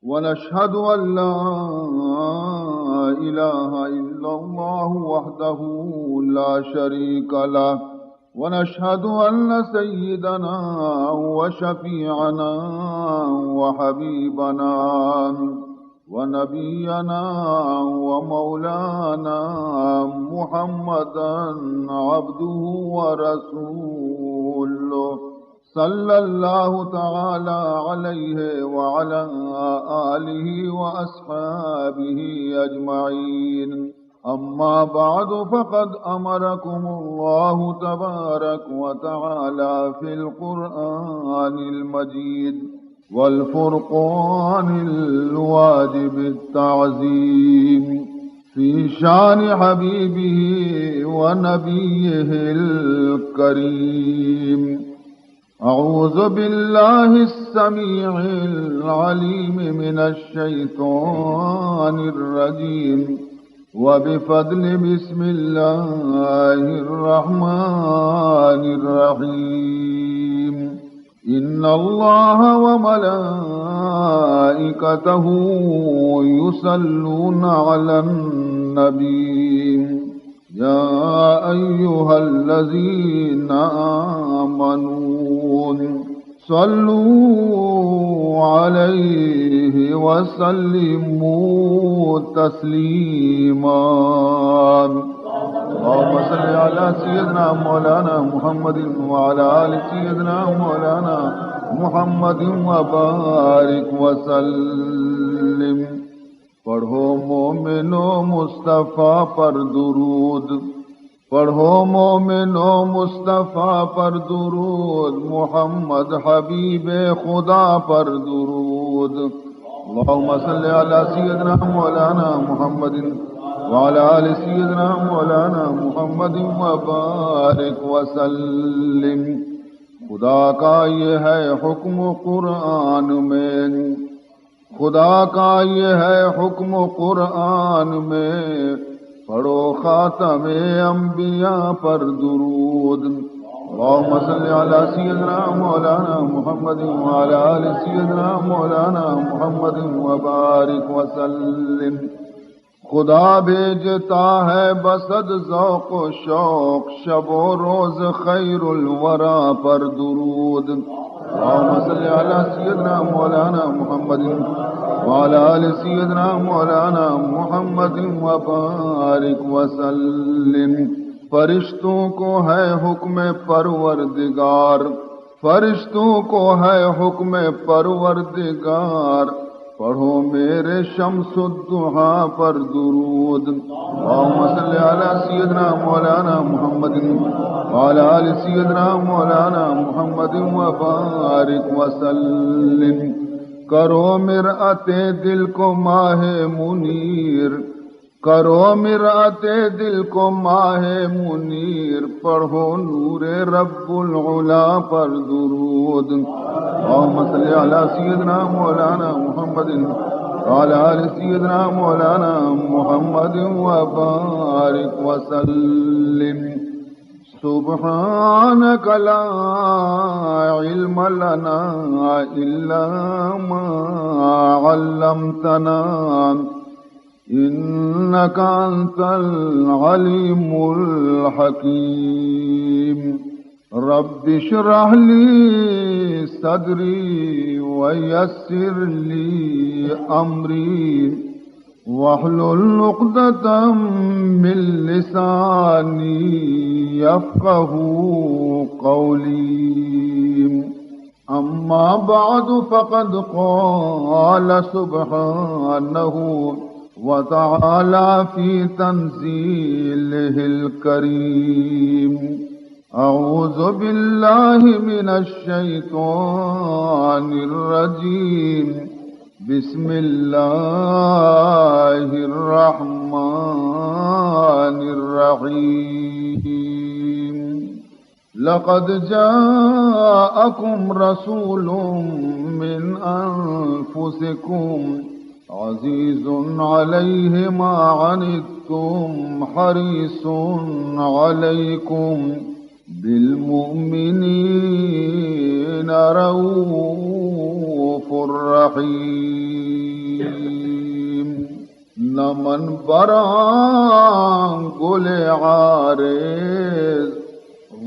ونشهد أن لا إله إلا الله وحده لا شريك له ونشهد أن سيدنا وشفيعنا وحبيبنا ونبينا ومولانا محمدا عبده ورسوله صلى الله تعالى عليه وعلى آله وأصحابه أجمعين أما بعد فقد أمركم الله تبارك وتعالى في القرآن المجيد والفرقان الواجب التعظيم في شان حبيبه ونبيه الكريم. أعوذ بالله السميع العليم من الشيطان الرجيم وبفضل بسم الله الرحمن الرحيم. إن الله وملائكته يصلون على النبي يا أيها الذين آمنوا صلوا عليه وسلموا تسليما. اللهم صل على سيدنا مولانا محمد وعلى آل سيدنا مولانا محمد وبارك وسلم. پڑھو مومنو مصطفیٰ پر درود، پڑھو مومنو مصطفیٰ پر درود، محمد حبیب خدا پر درود. اللهم صل على سيدنا مولانا محمد وعلى آل سيدنا مولانا محمد وبارك وسلم. خدا کا یہ ہے حکم قرآن میں، خدا کا یہ ہے حکم قرآن میں، پڑھو خاتم انبیاء پر درود. اللهم صل على سيدنا مولانا محمد وعلى آل سيدنا مولانا محمد وبارك وسلم. خدا بھیجتا ہے بصد ذوق و شوق، شب و روز خیر الورا پر درود. اللهم صل على سيدنا مولانا محمد وعلى آل سيدنا مولانا محمد وبارك وسلم. فرشتوں کو ہے حکم پروردگار، فرشتوں کو ہے حکم پروردگار، پڑھو میرے شمس الضحیٰ پر درود. اللهم صل على سيدنا مولانا محمد وعلى آل سيدنا مولانا محمد وبارك وسلم. کرو مرآت دل کو ماہ منیر، کرو مرآت دل کو ماہ منیر، پڑھو نور رب العلا پر درود. اللهم صل على سيدنا مولانا محمد وعلى آل سيدنا مولانا محمد وبارك وسلم. سبحانك لا علم لنا إلا ما علمتنا إنك أنت العليم الحكيم. رب اشرح لي صدري ويسر لي أمري واحلل عقدة من لساني يفقهوا قولي. أما بعد فقد قال سبحانه وتعالى في تنزيله الكريم. أعوذ بالله من الشيطان الرجيم. بسم الله الرحمن الرحيم. لقد جاءكم رسول من أنفسكم عزيز عليه ما عنتم حريص عليكم بالمؤمنين رؤوف رحيم. نمن بران گل عارض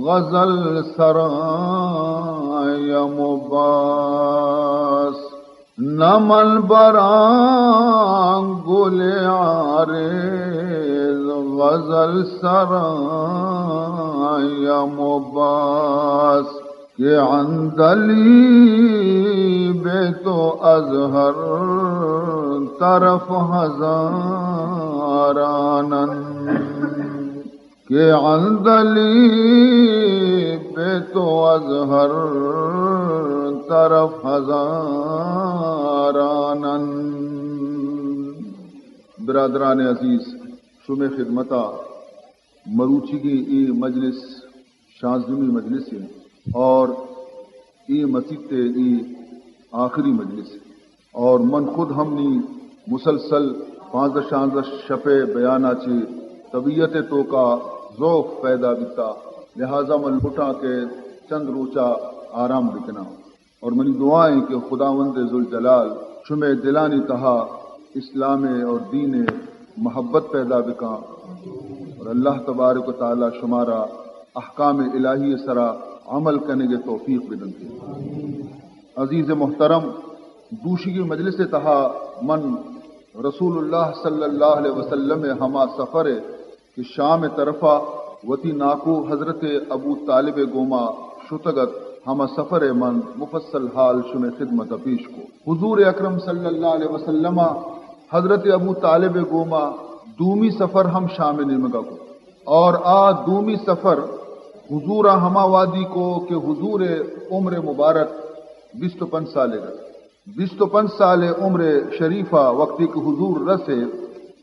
غزل سرای مباس نمن بران گل عارض غزل سرای مباس کہ عندلی بے تو ازہر طرف ہزارانن کہ عندلی بے تو ازہر طرف ہزارانن. برادران عزیز، شم خدمتا مروچی کی ای مجلس شانزدہویں مجلس ہے اور ای مسجد ای آخری مجلس ہے، اور من خود ہم نی مسلسل 15 شپے بیانہ چی طبیعت تو کا ذوق پیدا بیتا، لہذا من لٹا کے چند روچا آرام بکنا، اور منی دعائیں کہ خداوند ذوالجلال شمع دلانی تہا اسلام اور دین محبت پیدا بکا، اور اللہ تبارک و تعالی شمارا احکام الہی سرا عمل کرنے کے توفیق بدن تھی. عزیز محترم، دوشی کی مجلس تہا من رسول اللہ صلی اللہ علیہ وسلم ہما سفر کہ شام طرفہ وتی ناکو حضرت ابو طالب گوما شتگت ہما سفر من مفصل حال شم خدمت پیش کو. حضور اکرم صلی اللہ علیہ وسلم حضرت ابو طالب گوما دومی سفر ہم شام نمگا کو، اور دومی سفر حضور ہما وادی کو کہ حضور عمر مبارک 25 سال گئے. 25 سال عمر شریفہ وقتی کہ حضور رسے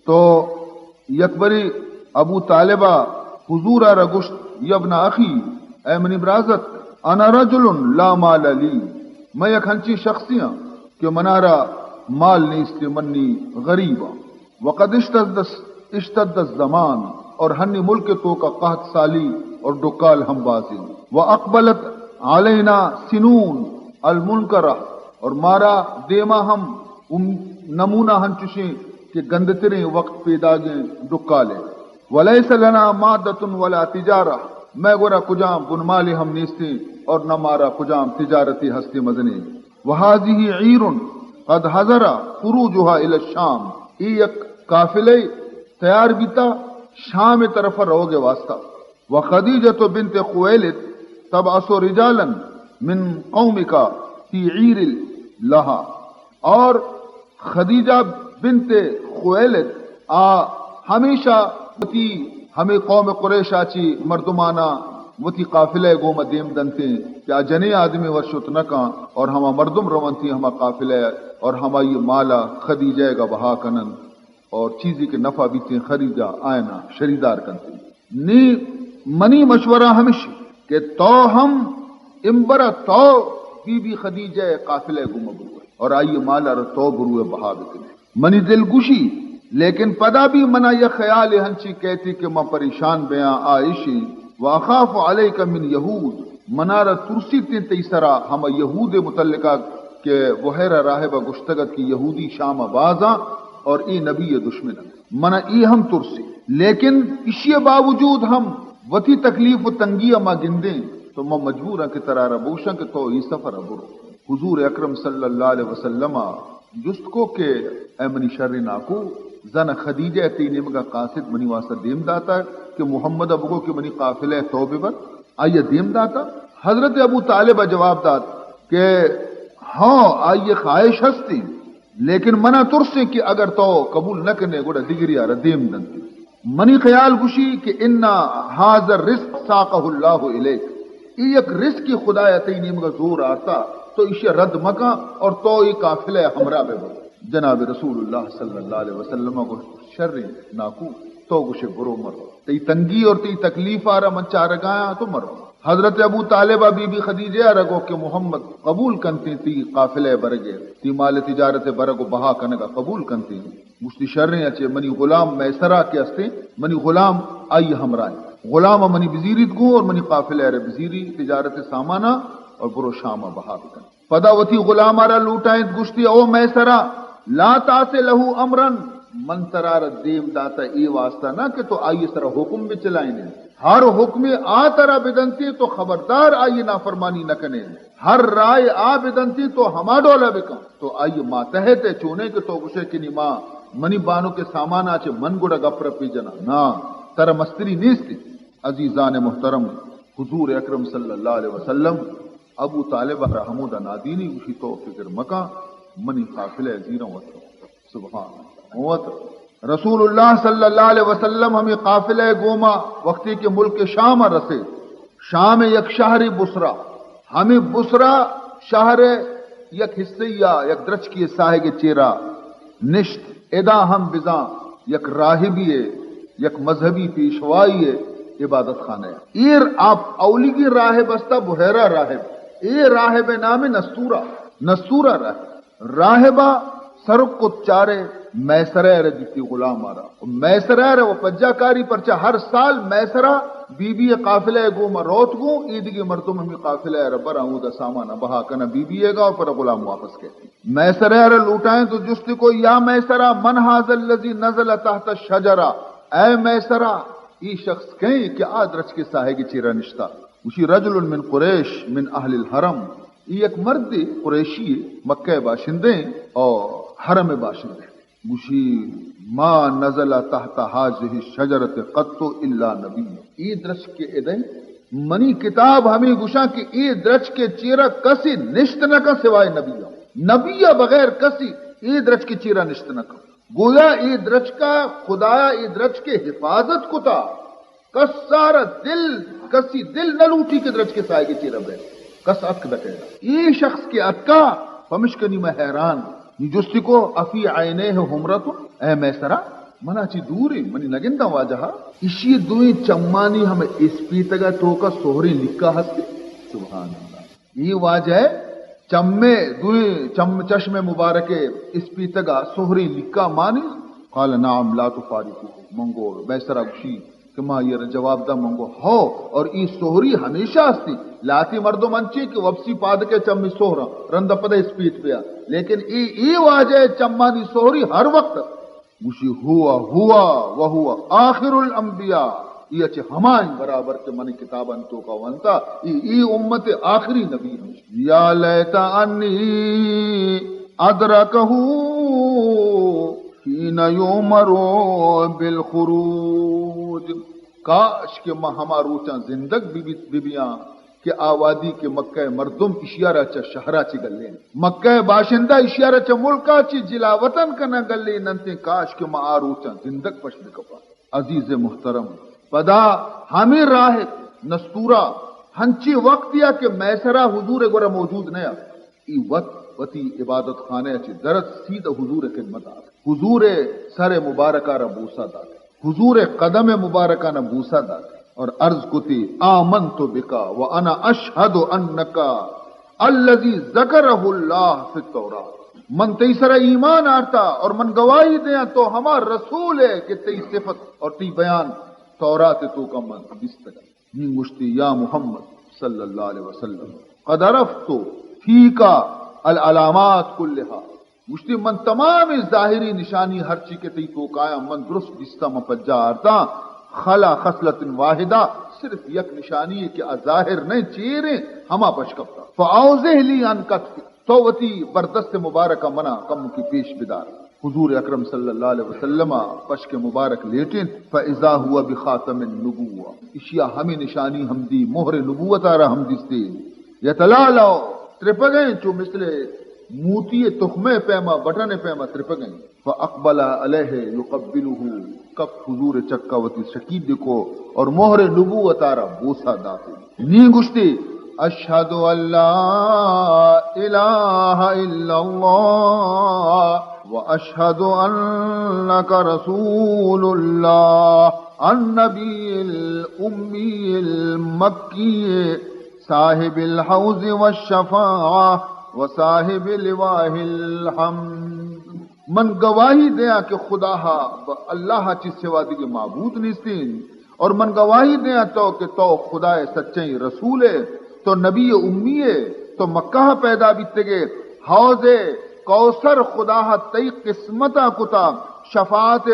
تو یکبری ابو طالبہ حضور رگشت یبن اخی اے منی برازت انا رجل لا مال لی، میں یک ہنچی شخصیاں کہ منارا مال نیستی منی غریبا، وقد اشتد الزمان اور ہنی ملک تو کا قحط سالی اور ڈکال ہم بازی، وَأَقْبَلَتْ عَلَيْنَا سِنُونَ الْمُنْكَرَةِ اور مارا دیما ہم نمونہ ہن چشیں کہ گندتریں وقت پیدا گئیں ڈکالے. وَلَيْسَ لَنَا مَادَّةٌ وَلَا تِجَارَةٌ میں گورا کجام بنمالی ہم نیستی اور نہ مارا کجام تجارتی ہستی مدنی. وَهَذِهِ عِيرٌ قَدْ حَضَرَ خُرُوجُهَا إِلَى الشَّامِ ای یک قافلے تیار بیتا شام طرف روگے واسطہ. وخدیجۃ بنت خویلد تبعث رجالا من قومک فی عیر لہا، اور خدیجہ بنت خویلد ہمیشہ وتی ہمیں قوم قریش آچی مردمانہ وتی قافلہ گوم دیم دنتے کیا جنے آدمی ورشت نکاں اور ہما مردم روانتی ہما قافلہ اور ہما یہ مالا خدیجہ کا بہا کنن اور چیزی کے نفع بیتے خریجا آئنا شریدار کنتے. نی منی مشورہ ہمیشہ کہ تو ہم امبرا تو بی بی خدیجہ قافلہ گم بروے اور آئیے مالا تو بروے بہا بکنے منی دل گوشی، لیکن پدا بھی منا یہ خیال ہنچی کہتی کہ میں پریشان بیاں آئیشی واخاف علیک من یہود منارہ ترسی تیسرا ہم یہود متعلقہ کہ وحیرہ راہبہ گشتگت کی یہودی شام بازاں اور ای نبی دشمن منا ای ہم ترسی، لیکن اسی باوجود ہم وتی تکلیف و تنگی اما گندیں تو میں مجبور ہوں کہ ترارہ بوشاں کہ تو ای سفر برو. حضور اکرم صلی اللہ علیہ وسلم جست کو کہ اے منی شر ناکو زن خدیجہ تینی مگا قاصد منی واسطہ دیم داتا کہ محمد ابو کہ منی قافلہ توبہ بر آئیے دیم داتا. حضرت ابو طالبہ جواب دات کہ ہاں آئیے خواہش ہستی، لیکن منا ترسے کہ اگر تو قبول نہ کرنے گوڑا دیگری آرہ دیم دنتی. منی خیال گوشی کہ انا حاضر رزق ساقہ اللہ علیک، ایک رزق کی خدا تینی مگا زور آتا تو اسے رد مکا اور تو ای قافلہ ہمراہ بے بر. جناب رسول اللہ صلی اللہ علیہ وسلم کو شر ناکو تو گوشے برو مرو، تی تنگی اور تی تکلیف آرہ منچا رگایا تو مرو. حضرت ابو طالبہ بی بی خدیجہ رگو کہ محمد قبول کنتی تی قافلہ برگے تی مال تجارت برگو بہا کنگا قبول کنتی مشتی شریں اچھے منی غلام میسرہ کے استے منی غلام آئی ہمراہ غلام منی بزیریت گو اور منی قافلہ رہ بزیری تجارت سامانہ اور برو شامہ بہا بکن. پدا وتی غلام آرہ لوٹائیں گشتی او میسرہ لا تاسے لہو امرن من ترار دیم داتا ای واسطہ نہ کہ تو آئیے سر حکم بھی چلائیں ہر حکم آ ترا بدنتی تو خبردار آئیے نافرمانی نہ کنے ہر رائے آ بدنتی تو ہما ڈولا بکم تو آئیے ماتحت چونے کے تو گشے کنی ماں منی بانو کے سامان آچے من گڑا گپر پی جنا نا تر مستری نیستی. عزیزان محترم حضور اکرم صلی اللہ علیہ وسلم ابو طالب رحمود نادینی اسی تو فکر مکہ منی قافلہ زیروں وطر سبحان اللہ وطر رسول اللہ صلی اللہ علیہ وسلم ہمیں قافلہ گوما وقتی کے ملک شام رسے شام یک شہر بسرا ہمیں بسرا شہر یک حصیہ یک درچ کی ساہے کے چیرا نشت ادا ہم بزاں یک راہبی یک مذہبی پیشوائی عبادت خانہ ایر آپ اولیگی راہب استا بحیرہ راہب اے راہب نام نستورہ راہبہ سرک کو چارے میسرہ رہ جتی غلام آرا میسرہ رہ وہ پجا کاری پرچہ ہر سال میسرہ بی بی قافلہ گو مروت گو عید کی مردم ہمیں قافلہ ربر آؤں دا سامان بہا کنا بی بی گا اور پر غلام واپس کہتے میسرہ رہ لوٹائیں تو جست کو یا میسرہ من حاض اللذی نزل تحت الشجرہ اے میسرہ ای شخص کہیں کہ آد رچ کے ساہے کی چیرہ نشتا اسی رجل من قریش من اہل الحرم یہ ایک مرد قریشی مکہ باشندے اور حرم باشندے اسی ما نزل تحت حاضر شجرت قط الا نبی ای درچ کے ادھیں منی کتاب ہمیں گشا کہ ای درچ کے چیرہ کسی نشت نہ کا سوائے نبی بغیر کسی ای درچ کی چیرہ نشت نہ کا گویا ای درچ کا خدایا ای درچ کے حفاظت کتا کس سارا کسی دل نہ لوٹی کے درچ کے سائے کی چیرہ بے کس اتک دکے ای شخص کے اتکا فمشکنی میں حیران یہ جستی کو افی عینے حمرت اے میسرہ منا چی دوری منی نگندہ واجہا اسی دوئی چمانی ہمیں اس پیتگا تو کا سوہری لکھا ہستی سبحان اللہ یہ واجہ ہے چمے دوئی چشم مبارک اس پیتگا سوہری لکھا مانی قال نعم لا تفارقو منگو میسرہ گشی کہ ماں یہ جواب دا منگو ہو اور ای سوہری ہمیشہ ہستی لاتی مردو منچی کہ وپسی پاد کے چمی سوہرا رند پدہ اس پیت پیا لیکن ای واجہ چمانی سوہری ہر وقت مشی ہوا وہوا آخر الانبیاء یہ اچھے ہمائیں برابر کے منی کتاب انتو کا وانتا ای امت آخری نبی ہے یا لیتا انی ادرکہو حین یومرو بالخروج کاش کہ ہما روچاں زندگ بیبیاں کہ آوادی کے مکہ مردم اشیارہ چا شہرہ چی گلیں مکہ باشندہ اشیارہ چا ملکہ چی جلا وطن کا نہ گلیں ننتے کاش کہ ما روچاں زندگ پشد کپا. عزیز محترم پدا ہمیں راہ نستورہ ہنچی وقت دیا کہ میسرہ حضور گورا موجود نیا ای وقت وتی عبادت خانے چی درد سیدھ حضور خدمت آتا حضور سر مبارکہ را بوسا داتا حضور قدم مبارکہ نا بوسا داتا اور عرض کتی آمنت بکا وانا اشہد انکا الذی ذکرہ اللہ فی التوراۃ من تی سر ایمان آتا اور من گواہی دیا تو ہمار رسول ہے کہ تی صفت اور تی بیان تورات تو کا من بستگا نی مشتی یا محمد صلی اللہ علیہ وسلم قد عرفت فیکا العلامات کلہا مشتی من تمام ظاہری نشانی ہر چی کے تی تو کایا من درست بستا مپجا آرتا خلا خصلت واحدہ صرف یک نشانی ہے کہ ظاہر نہیں چیرے ہما پشکپتا فاوزہ لی ان کتف توتی بردست مبارکہ منا کم کی پیش بدار حضور اکرم صلی اللہ علیہ وسلم پشک مبارک لیٹن فاذا ہوا بخاتم النبوہ اشیا ہمیں نشانی ہم دی مہر نبوت آرہ ہم دستے یتلالو ترپگیں چو مثل موتی تخمے پیما بٹن پیما ترپگیں فاقبل علیہ یقبلہ کف حضور چکاوتی شکید کو اور مہر نبوت آرہ بوسا داتے نی گشتے اشہد ان لا الہ الا اللہ واشہد انک رسول اللہ النبی الامی المکی صاحب الحوض والشفاعہ وصاحب لواہ الحمد من گواہی دیا کہ خدا اللہ چی سوا دیگے معبود نیستین اور من گواہی دیا تو کہ تو خدا سچیں رسول ہے تو نبی امی ہے تو مکہ پیدا بیتے گے حوض کوثر خدا تئی قسمتا کتا شفاعت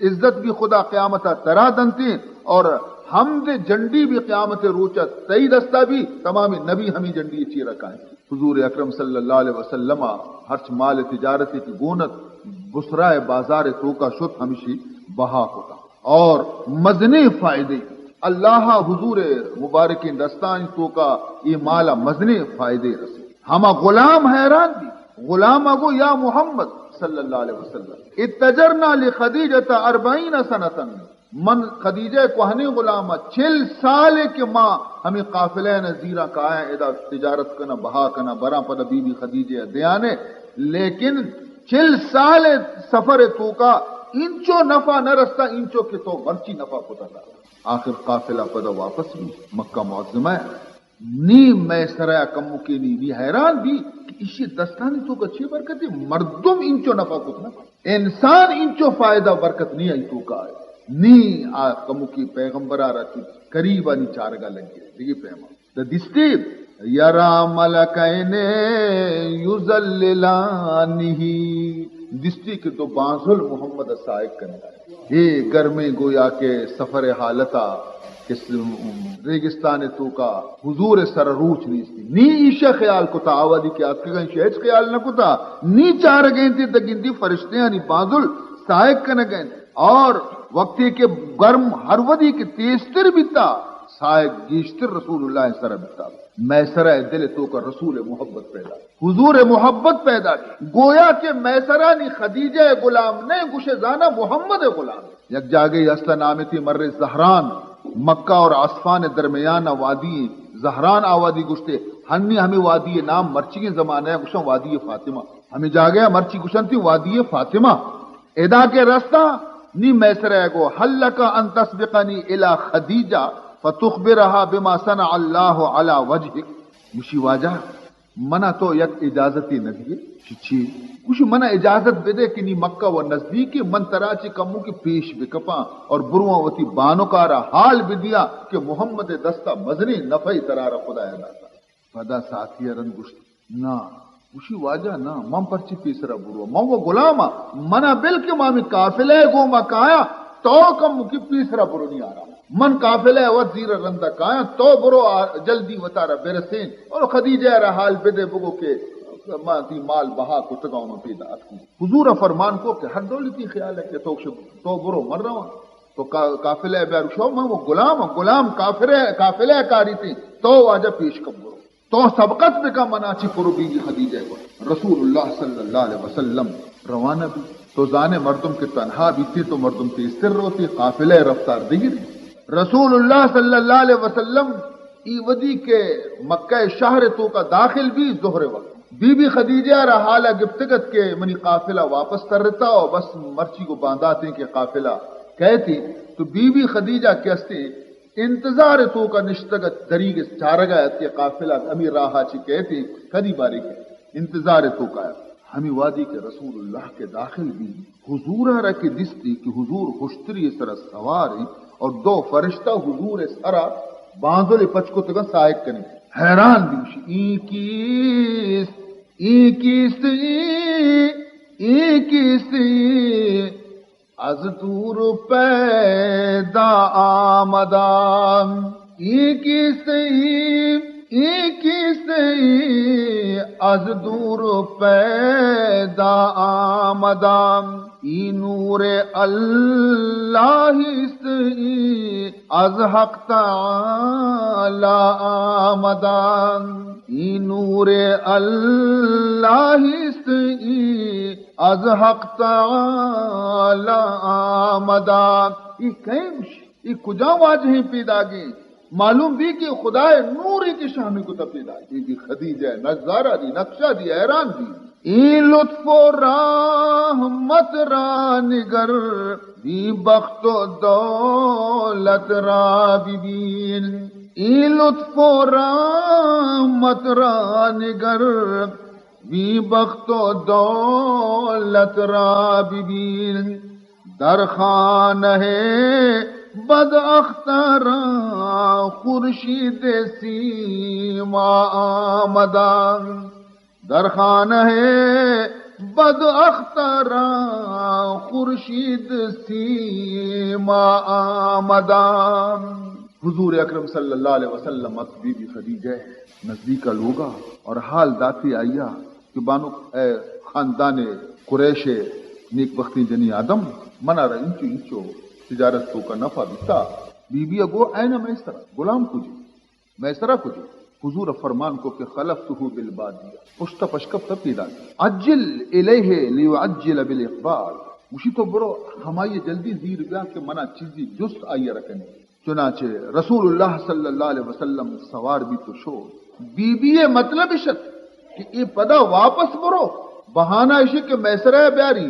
عزت بھی خدا قیامتا ترا دنتی اور حمد جنڈی بھی قیامت روچا تئی دستا بھی تمام نبی ہمیں جنڈی چی رکھا ہے. حضور اکرم صلی اللہ علیہ وسلم ہرچ مال تجارتی کی گونت بسرائے بازار تو کا شت ہمشی بہا ہوتا اور مزنے فائدے اللہ حضور مبارک دستان تو کا یہ مالا مزنے فائدے رسے. ہما غلام حیران دی غلام اگو یا محمد صلی اللہ علیہ وسلم اتجرنا لخدیجہ 40 سنتن من خدیجہ کو ہنی غلامہ 40 سال کے ماں ہمیں قافلہ نزیرہ کا ہے ادا تجارت کنا بہا کنا برا پدا بی بی خدیجہ دیانے لیکن 40 سال سفر تو کا انچو نفع نہ رستا انچو کے تو مرچی نفع پتا تھا. آخر قافلہ پدا واپس بھی مکہ معظمہ نی میں سریا کمو کے نی حیران بھی کہ اسی دستانی تو کا چھ برکت ہے مردم انچو نفع کتنا انسان انچو فائدہ برکت نہیں آئی تو کا ہے نی آ کمو کی پیغمبر آ رہا قریب آنی چارگاہ لگ گئے دیکھئے پیغمبر دا دستی یرا ملکین یزللانہی دستی کے تو بانزل محمد سائق کرنا ہے یہ گرمی گویا کے سفر حالتا کس ریگستان تو کا حضور سر روچ نہیں نی ایشا خیال کتا آوادی کے آت کے شہج خیال نہ کتا نی چار گئے تھی تگندی فرشتے یعنی بانزل سائق کرنا گئے اور وقتی کے گرم ہر ودی کے تیزتر بیتا سائق گیشتر رسول اللہ سر بیتا میسرہ دل تو کا رسول محبت پیدا حضور محبت پیدا کی گویا کہ میسرہ نی خدیجہ غلام نے گوش زانا محمد غلام یک جاگے اصلا نام تھی مر زہران مکہ اور عصفان درمیان وادی زہران آوادی گشتے ہنی ہمیں وادی نام مرچی کے زمانہ ہے گشن وادی فاطمہ ہمیں جاگے مرچی گشن تھی وادی فاطمہ ادا کے رستہ نی میسرہ گو حل لکا ان تسبقنی الى خدیجہ فتخبرها بما صنع اللہ علی وجہک مشی واجہ منا تو یک اجازتی نہ دیے چی کچھ منا اجازت بے دے کہ نی مکہ و نزدیکی من تراچی کمو کی پیش بکپا اور بروان وتی بانو کارا حال بدیا کہ محمد دستہ مزنی نفعی ترارا خدا ادا فدا ساتھی رن گشت نا اسی واجہ نا من پرچی پیسرا بروا من وہ غلاما منا بلکہ مامی قافلہ گو مکایا تو کم کی پیسرا برو نہیں آ رہا من قافلہ وزیر رندہ کایا تو برو جلدی وطارا برسین اور خدیجہ رہا حال بدے بگو کے ماتی مال بہا کو تگاؤں میں پیدا اتکو حضور فرمان کو کہ ہر دولتی خیال ہے کہ تو برو مر رہا ہوں تو قافلہ بیارشو میں وہ غلام قافلہ کاری تھی تو واجہ پیش کم برو تو سبقت بکا مناچی پرو بی خدیجہ کو رسول اللہ صلی اللہ علیہ وسلم روانہ بھی تو زانے مردم کے تنہا بھی تھی تو مردم کی استر روتی قافلہ رفتار دیگر رسول اللہ صلی اللہ علیہ وسلم ای ودی کے مکہ شہر تو کا داخل بھی ظہر وقت بی بی خدیجہ رحالہ گفتگت کے منی قافلہ واپس کر رہتا اور بس مرچی کو باندھاتے کہ قافلہ کہتی تو بی بی خدیجہ کیستے انتظار تو کا نشتگت دریگ چارگاہ کے قافلہ امیر راہا چی کہتی کدی باری کے انتظار تو کا ہمیں وادی کے رسول اللہ کے داخل بھی حضور رکھے دستی کہ حضور خوشتری سر سواری اور دو فرشتہ حضور سرا باندھل پچکو تگا سائق کریں حیران دیوشی از دور پیدا آمدان از دور پیدا آمدان ای نور اللہ از حق تعالی آمدان ای نور اللہ از حق تعالی آمدان ای کہیں کجا واجہیں پیدا گئے معلوم بھی کہ خدا نوری کی شامی کو پیدا کی خدیجہ نظارہ دی نقشہ دی حیران دی ای لطف و رحمت را نگر بی بخت و دولت را ببین ای لطف و رحمت را نگر بی بخت و دولت را ببین در خانہ بد اخترا خورشید سیما آمدان در خانہ بد اخترا خورشید سیما آمدان. حضور اکرم صلی اللہ علیہ وسلم ات بی بی خدیجہ نزدیک لوگا اور حال داتی آیا کہ بانو اے خاندان قریش نیک بختی جنی آدم منا رہا انچو تجارت تو کا نفع دیتا بی بی اگو اینا میسرہ غلام کجی میسرہ کجی. حضور فرمان کو کہ خلفتہ بالبادیہ پشتا پشکب تب پیدا عجل الیہ لیعجل بالاقبال. مشی تو برو ہمائی جلدی زیر گیا کہ منا چیزی جست آئیے رکھنے. چنانچہ رسول اللہ صلی اللہ علیہ وسلم سوار بھی تو شو بی بی مطلب شت کہ یہ پدا واپس برو بہانہ اشی کہ میسرہ بیاری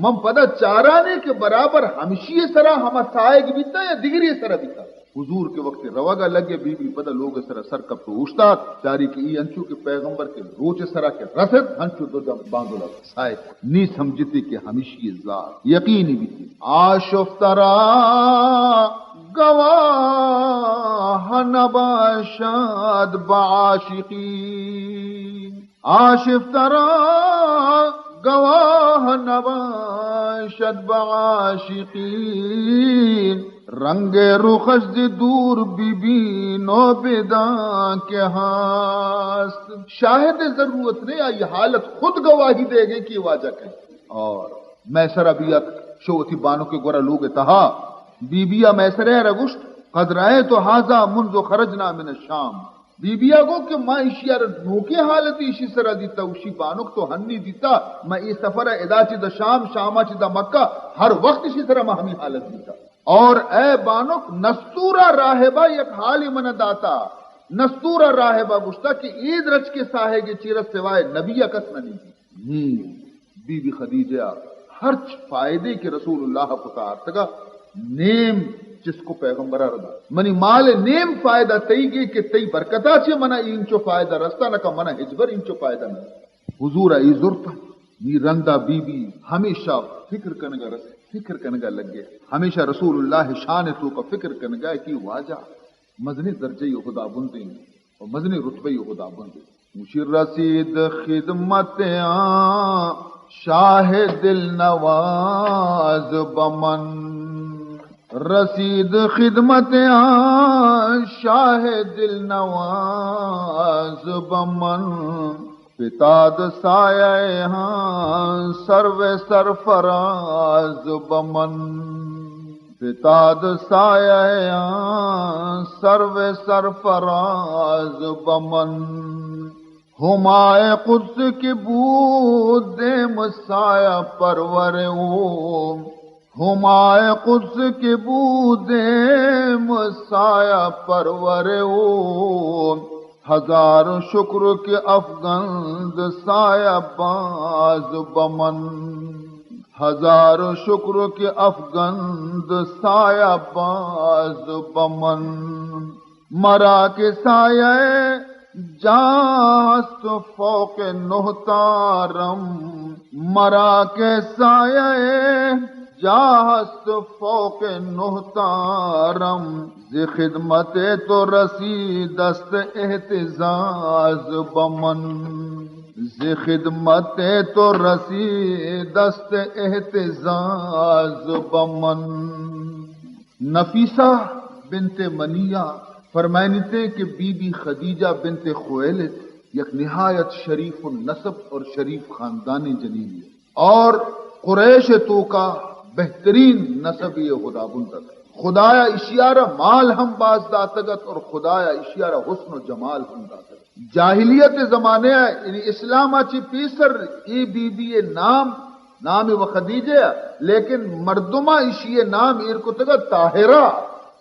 مم پدا چارانے کے برابر ہمشی سرا ہما سائے بیتا یا دیگری سرا بیتا. حضور کے وقت رواگا لگے بی بی پدا لوگ سرا سر کب تو اوشتا چاری کی ای انچو کے پیغمبر کے روچ سرا کے رسد ہنچو دو جب باندھو لگا سائے نی سمجھتی کہ ہمشی ذات یقینی بیتی. آشفترا گواہ نباشد بعاشقین. آشفترا گواہ نباشد بعاشقین. رنگ رخش دور بی بی نو بیدان کے ہاست. شاہد ضرورت نے آئی حالت خود گواہی دے گے کہ واجہ کہیں. اور میسر بیت شوتی بانو کے گورا لوگ اتہا بی بیا میسرہ رگشت قد رائے تو حاضا منذ خرجنا من الشام. بی بیا گو کہ ماں اشیار نوکے حالتی اشی سرا دیتا اشی بانک تو ہنی دیتا میں ای سفر ادا چی دا شام شامہ چی دا مکہ ہر وقت اشی سرا میں ہمیں حالت دیتا. اور اے بانک نستورہ راہبہ یک حالی من داتا نستورہ راہبہ گشتا کہ عید رچ کے ساہے گے چیرت سوائے نبی کس نہ نہیں. بی بی خدیجہ ہر فائدے کے رسول اللہ کو تارتگا نیم جس کو پیغمبرہ ردا منی مال نیم فائدہ تئی گی کہ تئی برکتا چھے منا انچو فائدہ رستا نکا منا ہجبر انچو فائدہ نہ. حضور ای زرتا نی رندہ بی بی ہمیشہ فکر کنگا رسے فکر کنگا لگ گئے ہمیشہ رسول اللہ شان تو کا فکر کنگا کی واجہ مزنی درجہ خدا بندیں اور مزنی رتبہ خدا بندیں. مشیر رسید خدمت شاہ دل نواز بمن. رسید خدمت شاہ دل نواز بمن. فتاد سایہ سرو سرفراز بمن. فتاد سایہ سرو سرفراز بمن. ہمائے قدس کی بود دیم سایہ پرور اوم. ہمائے قدس کی بود دیم سایہ پرور اوم. ہزار شکر کے افغند سایہ باز بمن. ہزار شکر کے افغند سایہ باز بمن. مرا کے سایہ جاست فوق نہتارم. مرا کے سایہ جاست فوق نہتارم. ز خدمت تو رسی دست احتزاز بمن. ز خدمت تو رسی دست احتزاز بمن. نفیسہ بنت منیہ فرمائنتے کہ بی بی خدیجہ بنت خویلد یک نہایت شریف النسب اور شریف خاندانی جنین ہے اور قریش تو کا بہترین نسب یہ خدا بندت. خدایا اشیارہ مال ہم باز داتگت اور خدایا اشیارہ حسن و جمال ہم داتگت. جاہلیت زمانے یعنی اسلام اچھی پیسر ای بی بی نام و خدیجہ لیکن مردمہ اشیے نام ارکتگت طاہرہ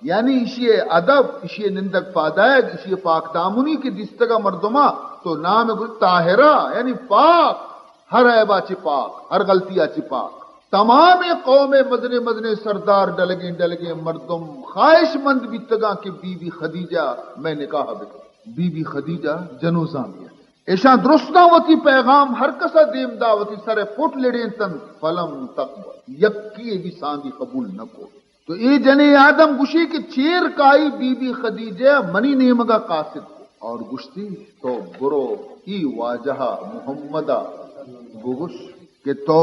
یعنی اشیے ادب اشیے نندک پادائگ اشیے پاک دامنی کی دستگا مردمہ تو نام طاہرہ یعنی پاک ہر عیبہ چی پاک ہر غلطیہ چی پاک. تمام قوم مزنے سردار ڈلگیں مردم خواہش مند بیتگاں کہ بی بی خدیجہ میں نکاح بکا. بی بی خدیجہ جنو زامیہ ایشاں درست دعوتی پیغام ہر کسا دیم دعوتی سر پھٹ لڑیں تن فلم تقبل یکی بھی سانگی قبول نہ کو. تو ای جنے آدم گشی کی چیر کائی بی بی خدیجہ منی نیمگا قاصد کو اور گشتی تو برو ای واجہا محمدہ بگش کہ تو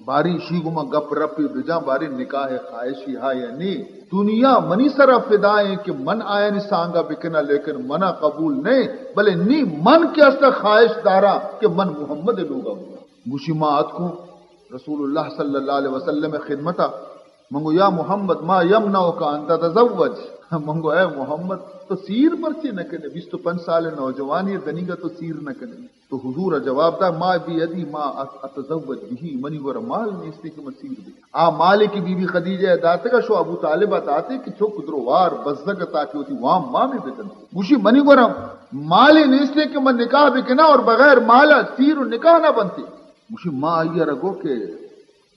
باری شیگما گپ رپی بجا باری نکاح خواہشی ہا یا نی دنیا منی سرا فدائیں کہ من آیا نی سانگا بکنا لیکن منا قبول نہیں بلے نی من کے اصلا خواہش دارا کہ من محمد لوگا ہوا گوشی ما آت کو رسول اللہ صلی اللہ علیہ وسلم خدمتا منگو یا محمد ما یمنعو کا انتا تزوج منگو اے محمد تو سیر پرچے نہ کنے 25 سال نوجوانی دنی گا تو سیر نہ کنے تو حضور جواب دا ما بیدی ما اتزوج بھی منی ور مال نہیں اس کہ مسیر دے آ مالے کی بی بی خدیجہ داتے کا شو ابو طالب آتے کہ چھو دروار بزدگ تاکہ ہوتی وہاں ماں میں بکن گوشی منی ور مالے نہیں اس کہ من نکاح بکنا اور بغیر مالا سیر و نکاح نہ بنتے گوشی ماں آئیے رگو کہ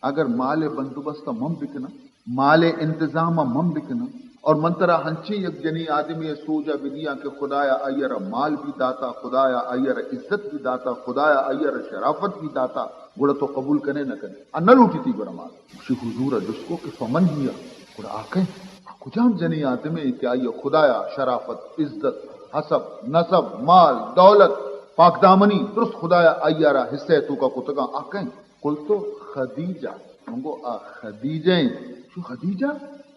اگر مال بندوبست مم بکنا مال انتظام مم بکنا اور منترا ہنچی یک جنی آدمی سوجا بدیا کہ خدایا ایرا مال بھی داتا خدایا ایرا عزت بھی داتا خدایا ایرا شرافت بھی داتا گوڑا تو قبول کرنے نہ کرنے انہ لوٹی تھی گوڑا مال اسی حضور جس کو کہ فمن ہیا گوڑا آکیں کجام جنی آدمی کہ آئیے خدایا شرافت عزت حسب نسب مال دولت پاک دامنی درست خدایا ایرا حصہ تو کا کتگا آکیں کل تو خدیجہ منگو خدیجہ شو خدیجہ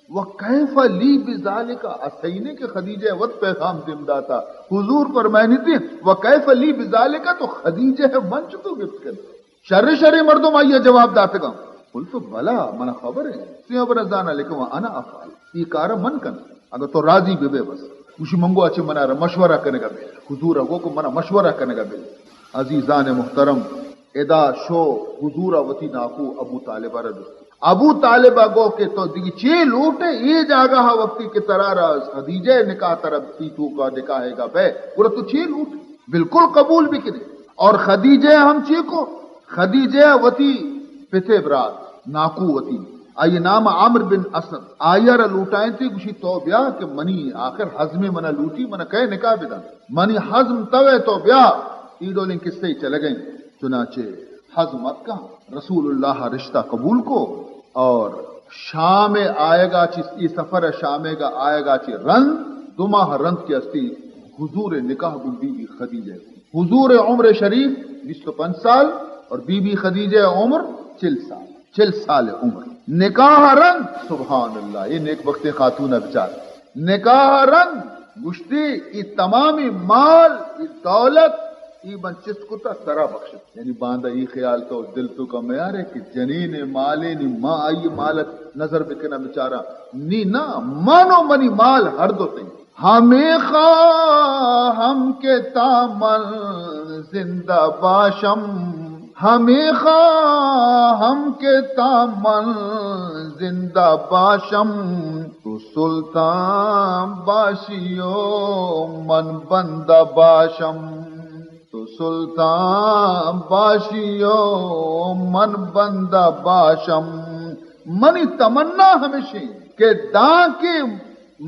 وَكَيْفَ لِي بِذَالِكَ اسینے کے خدیجہ وقت پیغام دم داتا حضور فرمائنی تھی وَكَيْفَ لِي بِذَالِكَ تو خدیجہ ہے من چکو گفت کر شر مردم آئیے جواب داتے گا قل تو بلا منا خبر ہے سیاں برزانا لیکن انا افعال یہ کارا من کن اگر تو راضی بے بس کچھ منگو اچھے منا مشورہ کرنے کا بے حضور اگو کو منا مشورہ کرنے کا بے عزیزان محترم ادا شو حضور وتی ناکو ابو طالبہ رد ابو طالبہ گو کے تو دیگی چھ لوٹے یہ جاگا ہا وقتی کے ترارا خدیجہ نکاح طرف تی تو کا نکاحے گا بے پورا تو چھ لوٹے بالکل قبول بھی کرے اور خدیجہ ہم چھ کو خدیجہ وتی پتے برات ناکو وتی آئی نام عامر بن اسد آئیر لوٹائیں تھی کچھ تو بیا کہ منی آخر حزم منا لوٹی منا کہے نکاح بدا منی حزم توے تو بیا ایڈو لیں کس سے چلے گئیں چنانچہ حزم اب کا رسول اللہ رشتہ قبول کو اور شام آئے گا یہ سفر شام کا آئے گا چی رند دو ماہ رند کی استی حضور نکاح بن بی بی خدیجہ حضور عمر شریف 25 سال اور بی بی خدیجہ عمر 40 سال عمر نکاح رند سبحان اللہ یہ نیک وقت خاتون بچار نکاح رند گشتی یہ تمامی مال یہ دولت ای بنچس کو تا سرا بخشت یعنی باندھا ای خیال تو دل تو کا معیار ہے کہ جنین مالے نی ماں آئی مالت نظر بکنا بچارا نی نا مانو منی مال ہر دو تھی ہمیں خواہ ہم کے تامل زندہ باشم ہمیں خواہ ہم کے تامل زندہ باشم تو سلطان باشیو من بندہ باشم تو سلطان باشیو من بندہ باشم منی تمنا ہمیشہ کہ داں کے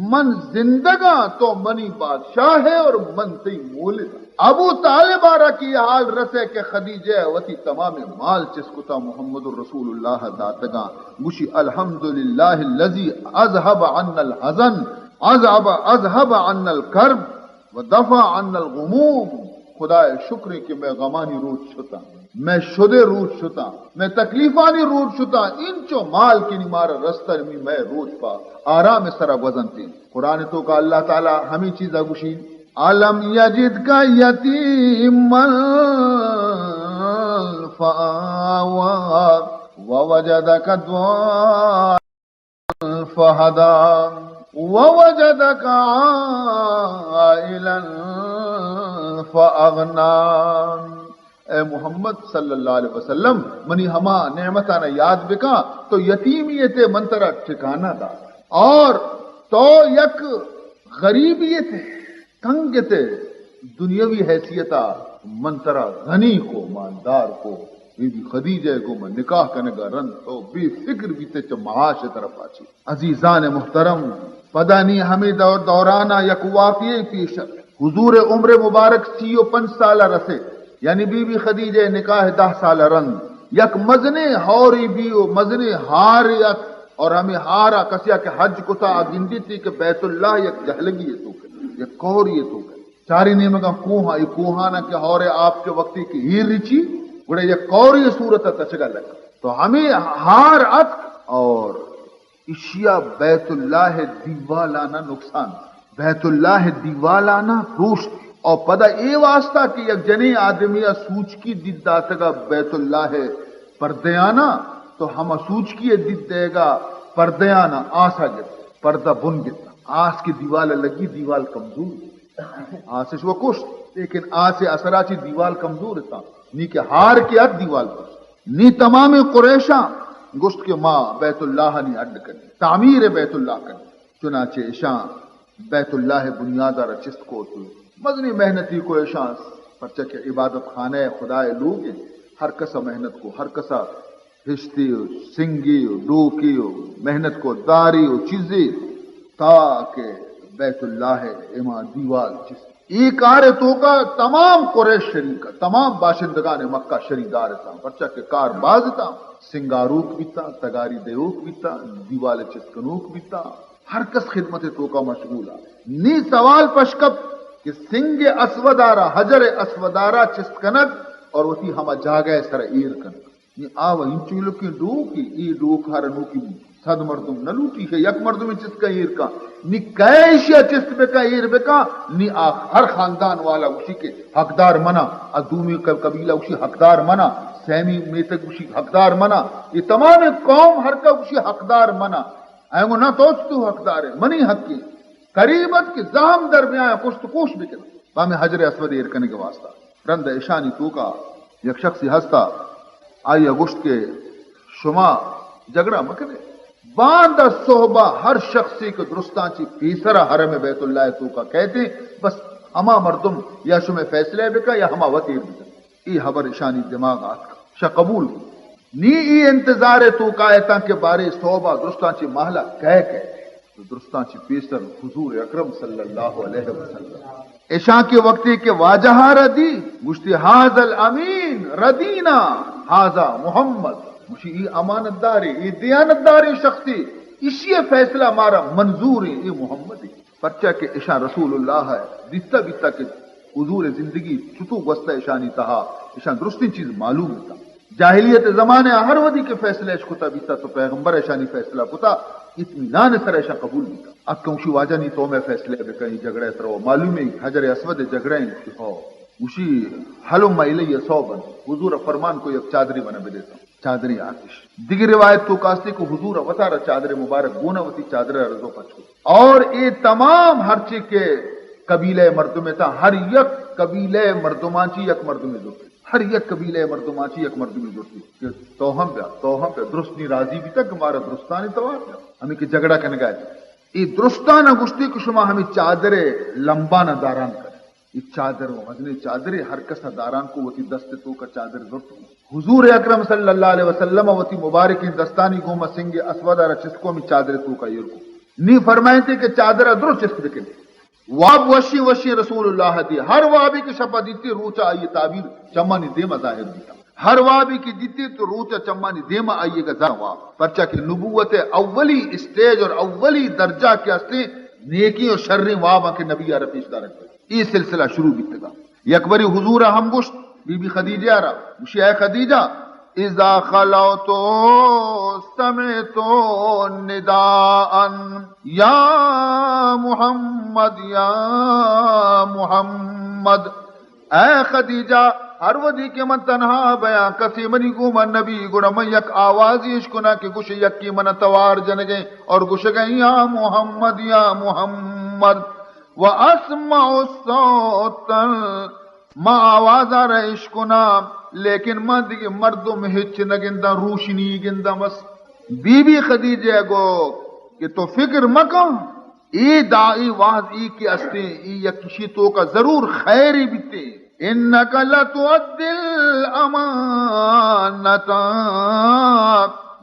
من زندگا تو منی بادشاہ ہے اور من تی مولد ابو طالب آرہ کی حال رسے کہ خدیجہ وتی تمام مال چسکتا محمد الرسول اللہ داتگا گوشی الحمدللہ اللذی اذهب عنا الحزن اذهب عنا الکرب ودفع عنا الغموم خدا شکر ہے کہ میں غمانی روز شتا میں شدے روز شتا میں تکلیفانی روز شتا انچو مال کی نمارا رستر میں روز پا آرام سرا وزن تھی قرآن تو کا اللہ تعالی ہمیں چیزا گوشین علم یجد کا یتیما فآوا ووجدک ضالا فہدا ووجدک عائلا فاغنان اے محمد صلی اللہ علیہ وسلم منی ہما نعمتانا یاد بکا تو یتیمیت منترا ٹھکانا دا اور تو یک غریبیت تنگت دنیاوی حیثیتا منترا غنی کو مالدار کو بی بی خدیجہ کو من نکاح کرنے کا رن تو بے فکر بیتے چا معاش طرف آچی عزیزان محترم پدانی ہمیں دورانا یک واقعی پیش حضور عمر مبارک 35 سالہ رسے یعنی بی بی خدیجہ نکاح 10 سالہ رن یک مزنے ہوری بیو مزنے ہار یک اور ہمیں ہارا کسیا کہ حج کتا گندی تھی کہ بیت اللہ یک جہلگی ہے تو کہ یک کوری ہے تو کہ چاری نیمہ کا کوہاں یہ کوہانا کہ ہورے آپ کے وقتی کی ہی رچی گڑے یہ قوری صورت تچگا لگ تو ہمیں ہار اتک اور اشیا بیت اللہ دیوالانا نقصان بیت اللہ دیوالانا روشت اور پدا اے واسطہ کہ یک جنی آدمیہ سوچ کی دید داتگا بیت اللہ پردیانا تو ہم سوچ کی دید دے گا پردیانا آسا گت پردہ بن گتا آس کی دیوال لگی دیوال کمزور آسش وہ کشت لیکن آس اثراچی دیوال کمزور تھا نی کہ ہار کے اد دیوال پر نی تمام قریشاں گشت کے ماں بیت اللہ نی اڈ کرنی تعمیر بیت اللہ کرنی چنانچہ اشاں بیت اللہ بنیادہ رچست کو تو مزنی محنتی کو اشاں پرچہ کے عبادت خانہ خدا لوگ ہر کسا محنت کو ہر کسا ہستی ہو سنگی ہو ڈوکی ہو محنت کو داری ہو چیزیں تاکہ بیت اللہ اما دیوال جس ایک آرے تو کا تمام قریش شریکہ تمام باشندگان مکہ شریدار تھا پرچہ کے کار باز تھا سنگاروک بھی تھا تگاری دیوک بھی تھا دیوال چسکنوک بھی تھا ہر کس خدمت تو کا مشغول نی سوال پشکب کہ سنگ اسودارا حجر اسودارا چسکنک اور وتی ہما جاگے سر ایر کنک یہ آو انچو لکی ڈوکی ای ڈوک ہر نوکی صد مردم نہ لوٹی ہے یک مردم چست کا ایر کا نی کیشیا چست بکا ایر بکا نی ہر خاندان والا اسی کے حقدار منا ادومی قبیلہ اسی حقدار منا سیمی میتک اسی حقدار منا یہ تمام قوم ہر کا اسی حقدار منا اینگو نہ توچ تو حقدار ہے منی حق کی قریبت کے زہم درمیان کشت کوش بکنا بامی حجر اسود ایر کرنے کے واسطہ رند اشانی تو کا یک شخصی ہستا آئی اگشت کے شما جگڑا مکنے باندھ صحبہ ہر شخصی کو درستان چی پیسرا حرم بیت اللہ تو کا کہتے بس ہما مردم یا شما فیصلے بکا یا ہما وطیر بکا ای حبر اشانی دماغ آت کا شا قبول نی ای انتظار تو کا ایتا کے بارے صحبہ درستان چی محلہ کہہ تو درستان چی پیسر حضور اکرم صلی اللہ علیہ وسلم اشاں کے وقتی کے واجہ ردی مشتی حاض الامین ردینا حاضا محمد مجھے یہ امانت داری یہ دیانت داری شخصی اسی فیصلہ مارا منظور ہے یہ محمد ہے پرچہ کہ اشان رسول اللہ ہے دیتا بیتا کہ حضور زندگی چھتو گوستہ اشانی تہا اشان درستی چیز معلوم تھا جاہلیت زمانے ہر ودی کے فیصلے اشکتا بیتا تو پیغمبر اشانی فیصلہ کتا اطمینان سر ایشا قبول بیتا اب کیونشی واجہ نہیں تو میں فیصلے بے کہیں جگڑے ترو معلوم ہے حجر اسود جگڑے ہیں ہو اسی حلم الی صوبن حضور فرمان کو یک چادری بنا بے دیتا چادری آتش دیگر روایت تو کاستے کو حضور وطارہ چادر مبارک گونا وتی چادر رضو پچھو اور اے تمام ہر چی کے قبیلہ مردمے تا ہر یک قبیلہ مردمانچی یک مردمے جو ہر یک قبیلہ مردمانچی یک مردمے جو کہ توہم پہ درست نہیں راضی بھی تک ہمارا درستانی توار پہ ہمیں کہ جگڑا کرنے گئے یہ درستانہ گشتی کو شما ہمیں چادر لمبانہ داران کریں یہ چادر وزن چادر ہر کسا داران کو وتی دست تو کا چادر ضرورت حضور اکرم صلی اللہ علیہ وسلم وتی مبارک دستانی گوما سنگ اسود اور چسکو میں چادر تو کا یہ کو نی فرمائے تھے کہ چادر ادرو چسک بکنے واب وشی وشی رسول اللہ دی ہر وابی کی شپا دیتی روچا آئیے تعبیر چمانی دیما ظاہر دیتا ہر وابی کی دیتی تو روچا چمانی دیما آئیے گا ظاہر واب پرچہ کہ نبوت اولی اسٹیج اور اولی درجہ کے استے نیکی اور شرری وابا کے نبی عرفیش دارک یہ سلسلہ شروع بیتے گا یکبری حضور ہم گشت بی بی خدیجہ آرہا مشی اے خدیجہ اذا خلوتو سمعتو نداء یا محمد یا محمد اے خدیجہ ہر ودی کے من تنہا بیان کسی منی کو من نبی گڑا من یک آوازی اشکنا کہ گوش یک کی من توار جنگیں اور گوش گئیں یا محمد یا محمد وَأَسْمَعُ الصَّوْتَ ما آواز آ رہا عشقنا لیکن ما دیکھ مردم ہچ نگندہ روشنی گندہ مس بی بی خدیجہ گو کہ تو فکر مکا ای دائی واحد ای کی استے ای یکشی تو کا ضرور خیری بیتے انکا لتؤدی الامانتا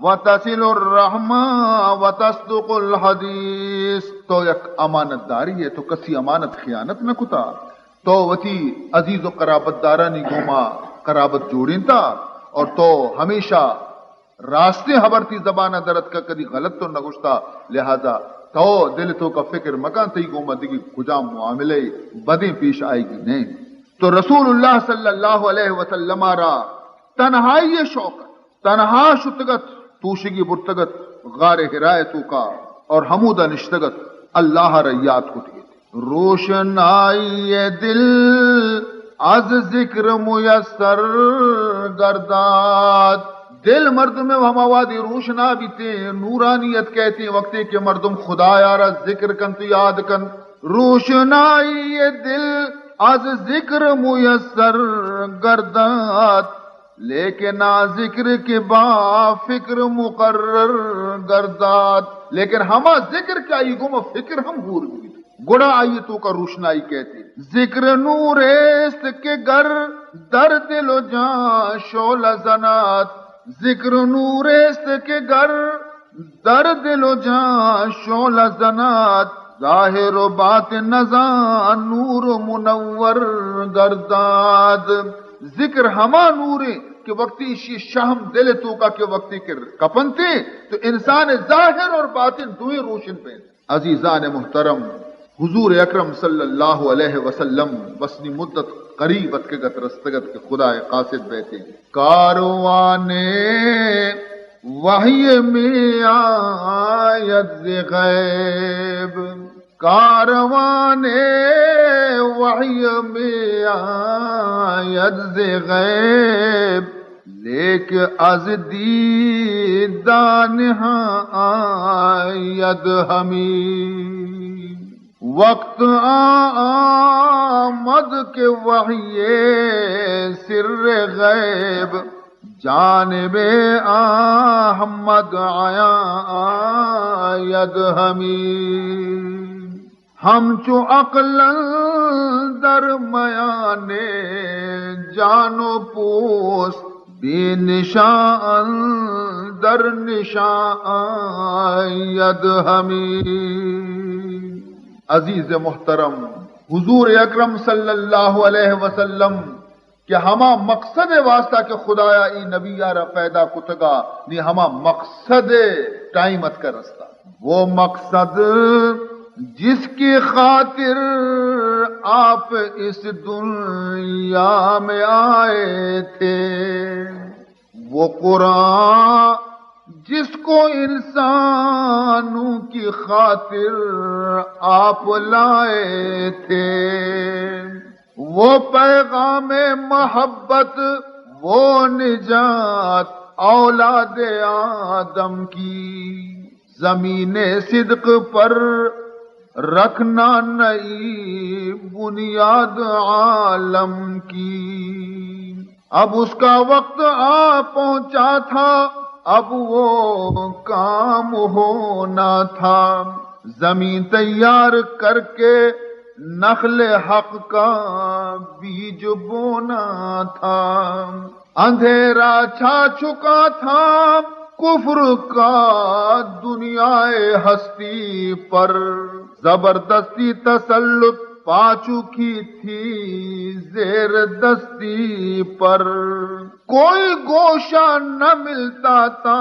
وتصل الرحمہ وتصدق الحدیث تو یک امانت داری ہے تو کسی امانت خیانت میں کتا تو وتی عزیز و قرابت دارانی گوما قرابت جوڑیں تا اور تو ہمیشہ راستے حبرتی زبانہ درد کا کدی غلط تو نگشتا لہذا تو دل تو کا فکر مکان تی گوما دیگی کجام معاملے بدیں پیش آئے گی نہیں تو رسول اللہ صلی اللہ علیہ وسلم را تنہائی شوقت تنہا شتگت توشگی برتگت غار ہرایتو کا اور حمودہ نشتگت اللہ ریات کو دیے روشنائی دل از ذکر میسر گرداد دل مردم ہم آوادی روشنا بھی تے نورانیت کہتے وقتے کہ مردم خدا یارا ذکر کن تو یاد کن روشنائی دل از ذکر میسر گرداد لیکن ذکر کے با فکر مقرر گرداد لیکن ہما ذکر کیا ہی گم فکر ہم ہور بھی گڑا آئیے تو کا روشنائی کہتے ذکر نور است کے گر در دل و جان شعلہ زنات ذکر نور است کے گر در دل و جان شعلہ زنات ظاہر و باطن نزان نور منور گرداد ذکر ہما نورے کہ وقتی شہم دل تو کا کہ وقتی کے کپنتے تو انسان ظاہر اور باطن دوئے روشن پہ عزیزان محترم حضور اکرم صلی اللہ علیہ وسلم بسنی مدت قریبت کے گت رستگت کے خدا قاصد بیٹھے کاروان وحی میں آیت غیب کاروان وحی میں آیت غیب لیک از دیدان آید ہمیں وقت آمد کے وحی سر غیب جانب احمد آیا آید ہمیں ہم چو عقل در میان جانو پوس بے نشان در نشان آید ہمیں عزیز محترم حضور اکرم صلی اللہ علیہ وسلم کہ ہما مقصد واسطہ کہ خدایا ای نبی یارا پیدا کتگا نی ہما مقصد ٹائمت کا رستہ وہ مقصد جس کی خاطر آپ اس دنیا میں آئے تھے وہ قرآن جس کو انسانوں کی خاطر آپ لائے تھے وہ پیغام محبت وہ نجات اولاد آدم کی زمین صدق پر رکھنا نئی بنیاد عالم کی اب اس کا وقت آ پہنچا تھا اب وہ کام ہونا تھا زمین تیار کر کے نخل حق کا بیج بونا تھا اندھیرا چھا چکا تھا کفر کا دنیا ہستی پر زبردستی تسلط پا چکی تھی زیر دستی پر کوئی گوشہ نہ ملتا تھا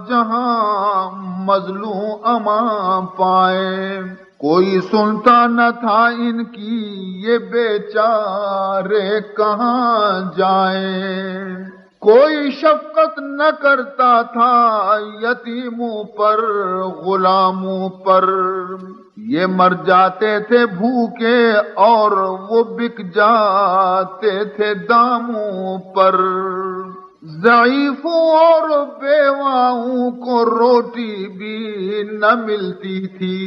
جہاں مظلوم امان پائے کوئی سنتا نہ تھا ان کی یہ بیچارے کہاں جائیں کوئی شفقت نہ کرتا تھا یتیموں پر غلاموں پر یہ مر جاتے تھے بھوکے اور وہ بک جاتے تھے داموں پر ضعیفوں اور بیواؤں کو روٹی بھی نہ ملتی تھی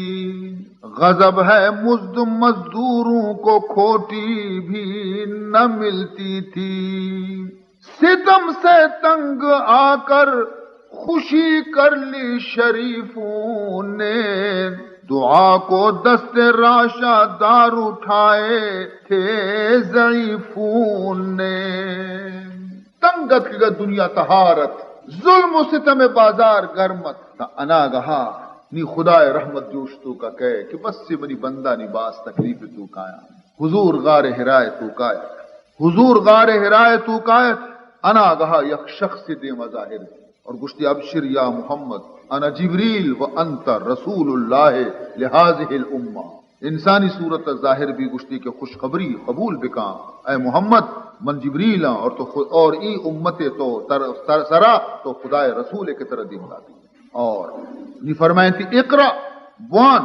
غضب ہے مزد مزدوروں کو کھوٹی بھی نہ ملتی تھی ستم سے تنگ آ کر خوشی کر لی شریفوں نے دعا کو دست راشا دار اٹھائے تھے ضعیفوں نے تنگت کی دنیا تہارت ظلم و ستم بازار گرمت تا انا گہا نی خدا رحمت جوشتو کا کہے کہ بس سے بنی بندہ نی باس تکلیف تو کایا حضور غار ہرائے تو کایا حضور غار ہرائے تو کایا انا گہا یک شخص دے مظاہر اور گشتی ابشر یا محمد انا جبریل و انت رسول اللہ لہذہ الامہ انسانی صورت ظاہر بھی گشتی کے خوشخبری قبول بکا اے محمد من جبریل اور تو اور ای امت تو سرا تو خدائے رسول کے طرح دین دادی اور یہ فرمائیں تھی اقرا وان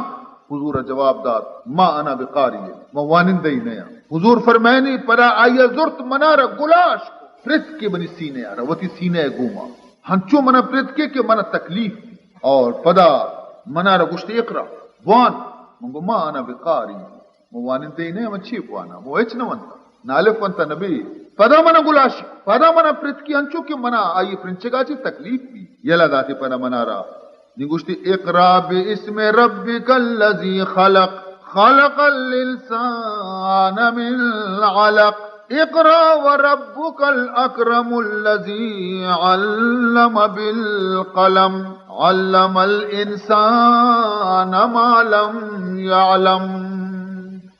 حضور جواب داد ما انا بقاری ما وانندہ ہی نیا حضور فرمائیں نہیں پدا آئیے زرت منارا گلاش پرت کے بنی سینے آ رہا وتی سینے گوما ہنچو منا پرت کے منا تکلیف اور پدا منارا گشت اقرا وان منگو ما انا بقاری ما وانندہ ہی نیا من چھیپ وانا مو ایچ نوانتا نالف وانتا نبی پدا منا گلاشی پدا منا پرت کی ہنچو کہ منا آئیے پرنچگا چی تکلیف بھی یلا داتی پدا منارا نگوشتی اقرا باسم ربک الذی خلق خلق الانسان من علق اقرا وربک الاکرم الذی علم بالقلم علم الانسان ما لم يعلم.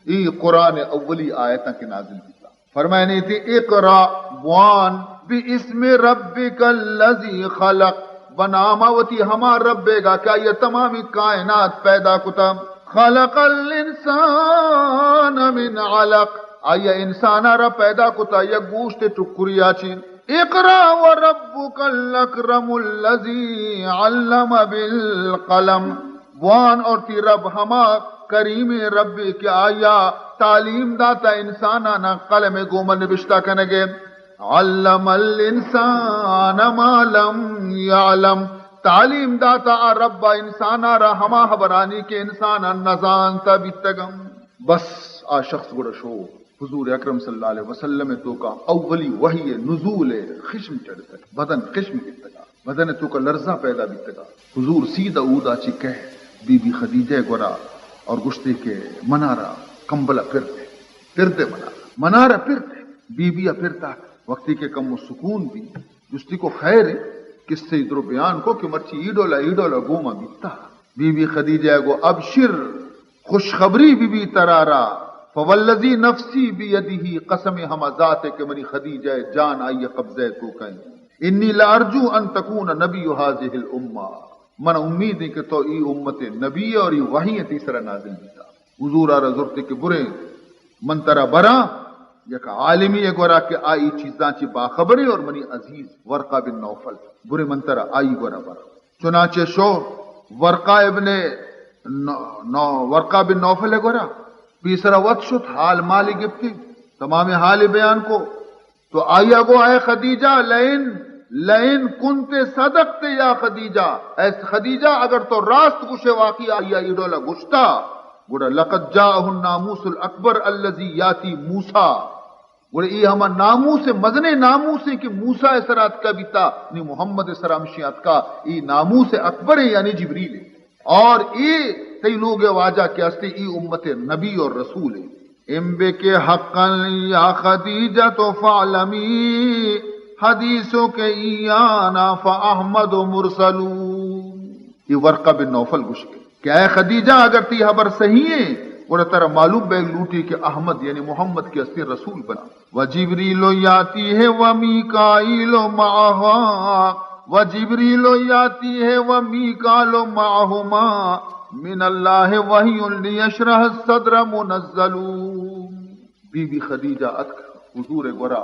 یہ قرآن اولی آیتاں کے نازل کیا فرمائے تھی اقرا وان باسم ربک الذی خلق بناماوتی ہما ربے گا کیا یہ تمامی کائنات پیدا کتا خلق الانسان من علق آیا انسان را پیدا کتا یہ گوشت ٹکریا چین اقرا وربک الاکرم الذی علم بالقلم وان اور تی رب ہما کریم رب کیا آیا تعلیم داتا انسانانا قلم گومن نبشتہ کنگے علم الانسان ما لم يعلم تعلیم داتا رب انسانا را ہما حبرانی کے انسانا نزان تبتگم بس آ شخص گڑا شو حضور اکرم صلی اللہ علیہ وسلم تو کا اولی وحی نزول خشم چڑھ تک بدن خشم بیتگا بدن تو کا لرزہ پیدا بیتگا حضور سیدھا اودا چی کہہ بی بی خدیجہ گورا اور گشتے کے منارا کمبلا پھرتے منارا پھرتے بی بیا پھرتا وقتی کے کم و سکون بھی جستی کو خیر ہے کس سے ادھر بیان کو کہ مرچی ایڈولا گوما بیتا بی بی خدیجہ گو ابشر خوشخبری بی بی ترارا فوالذی نفسی بیدہی قسم ہما ذات ہے کہ منی خدیجہ جان آئی قبضہ تو کہیں انی لارجو ان تکون نبی هذه الامہ من امید ہے کہ تو ای امت نبی اور ای وحی تیسرا نازل بیتا حضور آرہ ضرورت کے برے من ترہ برا یک عالمی ایک ورا کہ آئی چیزاں چی باخبری اور منی عزیز ورقہ بن نوفل برے منترہ آئی ورا برا چنانچہ شو ورقہ بن نوفل ایک ورا پیسرا وقت شد حال مالی گفتی تمام حال بیان کو تو آیا گو اے خدیجہ لئن کنت صدقت یا خدیجہ اے خدیجہ اگر تو راست گوشے واقعی آیا ایڈولا گشتا گوڑا لقد جاءہ الناموس الاکبر الذی یاتی موسیٰ گوڑا یہ ہما ناموس مزنے ناموس ہے کہ موسیٰ اسرات کا بیتا یعنی محمد اسرامشیات کا یہ ناموس اکبر ہے یعنی جبریل ہے اور یہ تی لوگ واجہ کے استے ای امت نبی اور رسول ہے امبے کے حقا یا خدیجہ تو فعلمی حدیثوں کے ایانا فاحمد مرسلون. یہ ورقہ بن نوفل گشکے کہ اے خدیجہ اگر تی خبر صحیح ہے اور ترہ معلوم بیگ لوٹی کہ احمد یعنی محمد کے استے رسول بنا وجبریل یاتی ہے ومیکائیل معہا وجبریل یاتی ہے ومیکائیل معہما من اللہ وحی لیشرح الصدر منزلون. بی بی خدیجہ اتک حضور گورا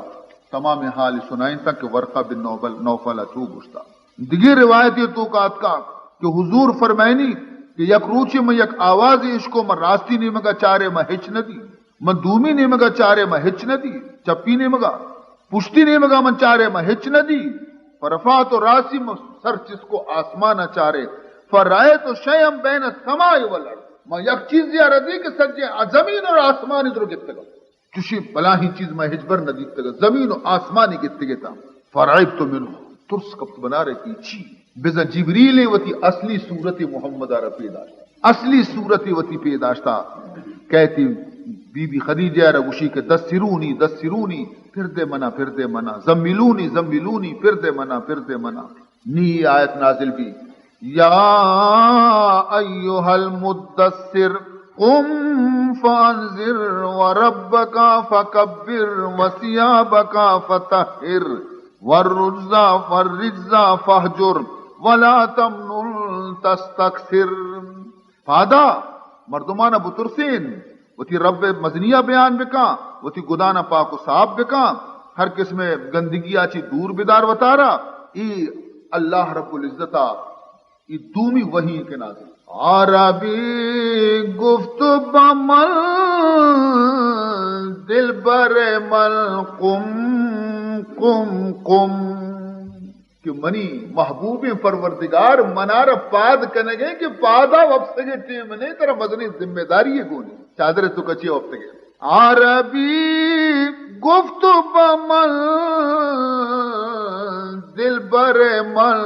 تمام حال سنائیں تک کہ ورقہ بن نوفل تو گشتا دیگر روایتی تو کا اتکا کہ حضور فرمائنی کہ یک روچے میں یک آواز عشقو من راستی نہیں مگا چارے میں ہچ نہ دی من دومی نہیں مگا چارے میں ہچ نہ دی چپی نہیں مگا پشتی نہیں مگا من چارے میں ہچ نہ دی فرفات و راسی میں سر چس کو آسمان چارے فرائے تو شیم بین السماء والارض میں یک چیز یا رضی کے سجے زمین اور آسمان ادھر گتے گا چوشی بلاہی چیز میں ہجبر نہ دیتے گا زمین و آسمانی گتے گتا فرائب تو منہ ترس کبت بنا رہے کی چی بزا جبریل وتی اصلی صورت محمد آرہ پیداشتا اصلی صورت وتی پیداشتا کہتی بی بی خدیجہ رہ گوشی کے دسرونی پھر دے منا زملونی پھر دے منا نی آیت نازل بھی یا ایوہ المدثر قم فانذر وربک فکبر وثیابک فطہر والرجز فہجر ولا تمنن تستکثر. فادا مردمانہ بترسین وتی رب مزنیہ بیان بکا وتی گدانہ پاک و صاحب بکا ہر قسم گندگی آچی دور بدار وطارا ای اللہ رب العزتا ای دومی وحی کے نازل عربی گفت بمل دل بر مل قم کہ منی محبوب پروردگار منار پاد کنے گئے کہ پادا وقت کے ٹیم نہیں ترا مدنی ذمہ داری ہے گونی چادر تو کچی وقت کے عربی گفت بمل دل بر مل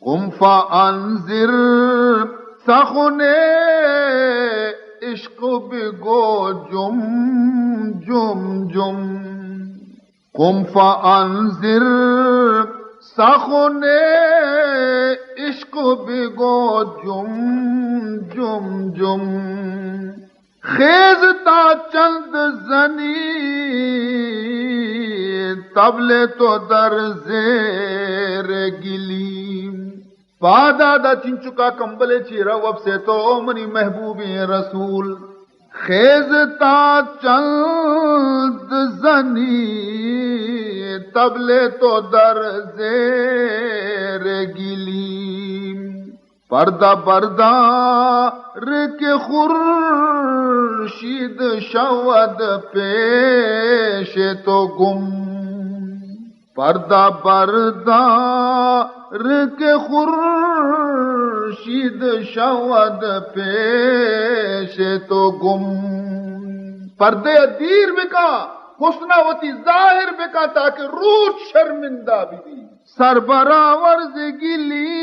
قم فانذر سخن عشق بگو جم قم فانذر سخن عشق بگو جم خیز تا چند زنی تبلے تو در زیر گلیم پادا دا چنچکا کمبلے چیرا وب سے تو منی محبوب رسول خیز تا چند زنی تبلے تو در زیر گلیم پردہ بردہ رک خورشید شود پیش تو گم پردہ بردہ رک خورشید شود پیش تو گم پردے دیر بکا حسناوتی ظاہر بکا تاکہ روح شرمندہ بھی سربراور گلی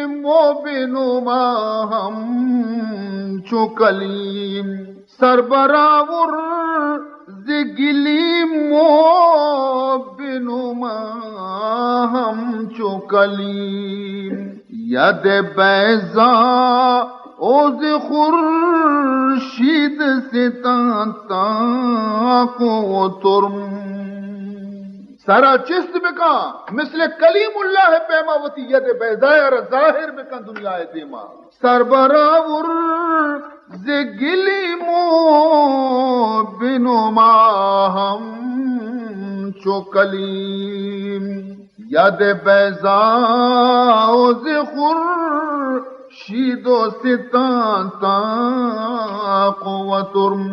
موبنما ہم چکلیم سربراور گلی موبنما ہم چکلیم ید بیضا اوز خورشید ستاتا کو ترم سارا چست بکا مثل کلیم اللہ پیماوتی ید بیضائر ظاہر بکا دنیا دیما سربراور زگلی مو بنو ما ہم چکلیم ید بیضاء زخور شید و ستان قوترم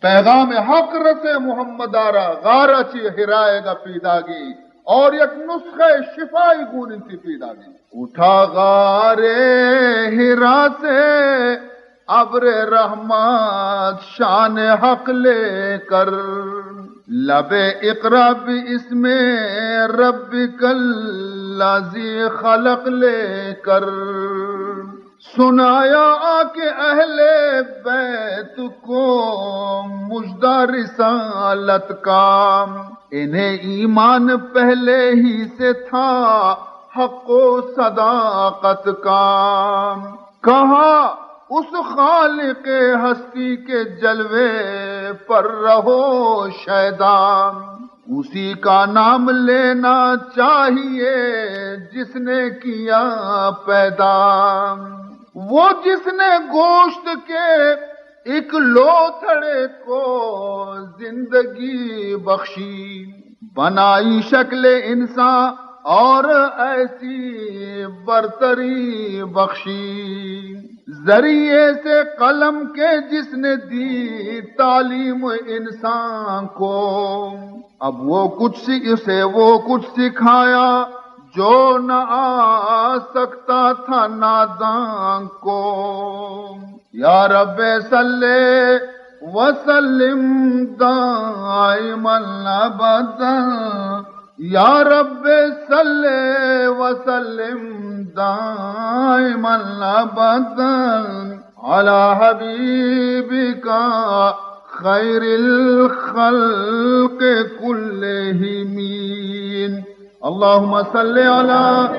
پیغام حق رسے محمد آرا غارہ چی ہرائے گا پیدا گی اور یک نسخہ شفائی گون انتی پیدا گی اٹھا غارے ہرا سے ابر رحمت شان حق لے کر لب اقرا باسم ربک الذی خلق لے کر سنایا کہ اہل بیت کو مژدہ رسالت کا انہیں ایمان پہلے ہی سے تھا حق و صداقت کا کہا اس خالق ہستی کے جلوے پر رہو شیدا اسی کا نام لینا چاہیے جس نے کیا پیدا وہ جس نے گوشت کے ایک لوتھڑے کو زندگی بخشی بنائی شکل انسان اور ایسی برتری بخشی ذریعے سے قلم کے جس نے دی تعلیم انسان کو اب وہ کچھ سکھایا جو نہ آ سکتا تھا نادان کو یا رب صلی وسلم دائما ابدا یا رب صلی وسلم دائما ابدا علی حبیبک خیر الخلق كلهم اللهم صل على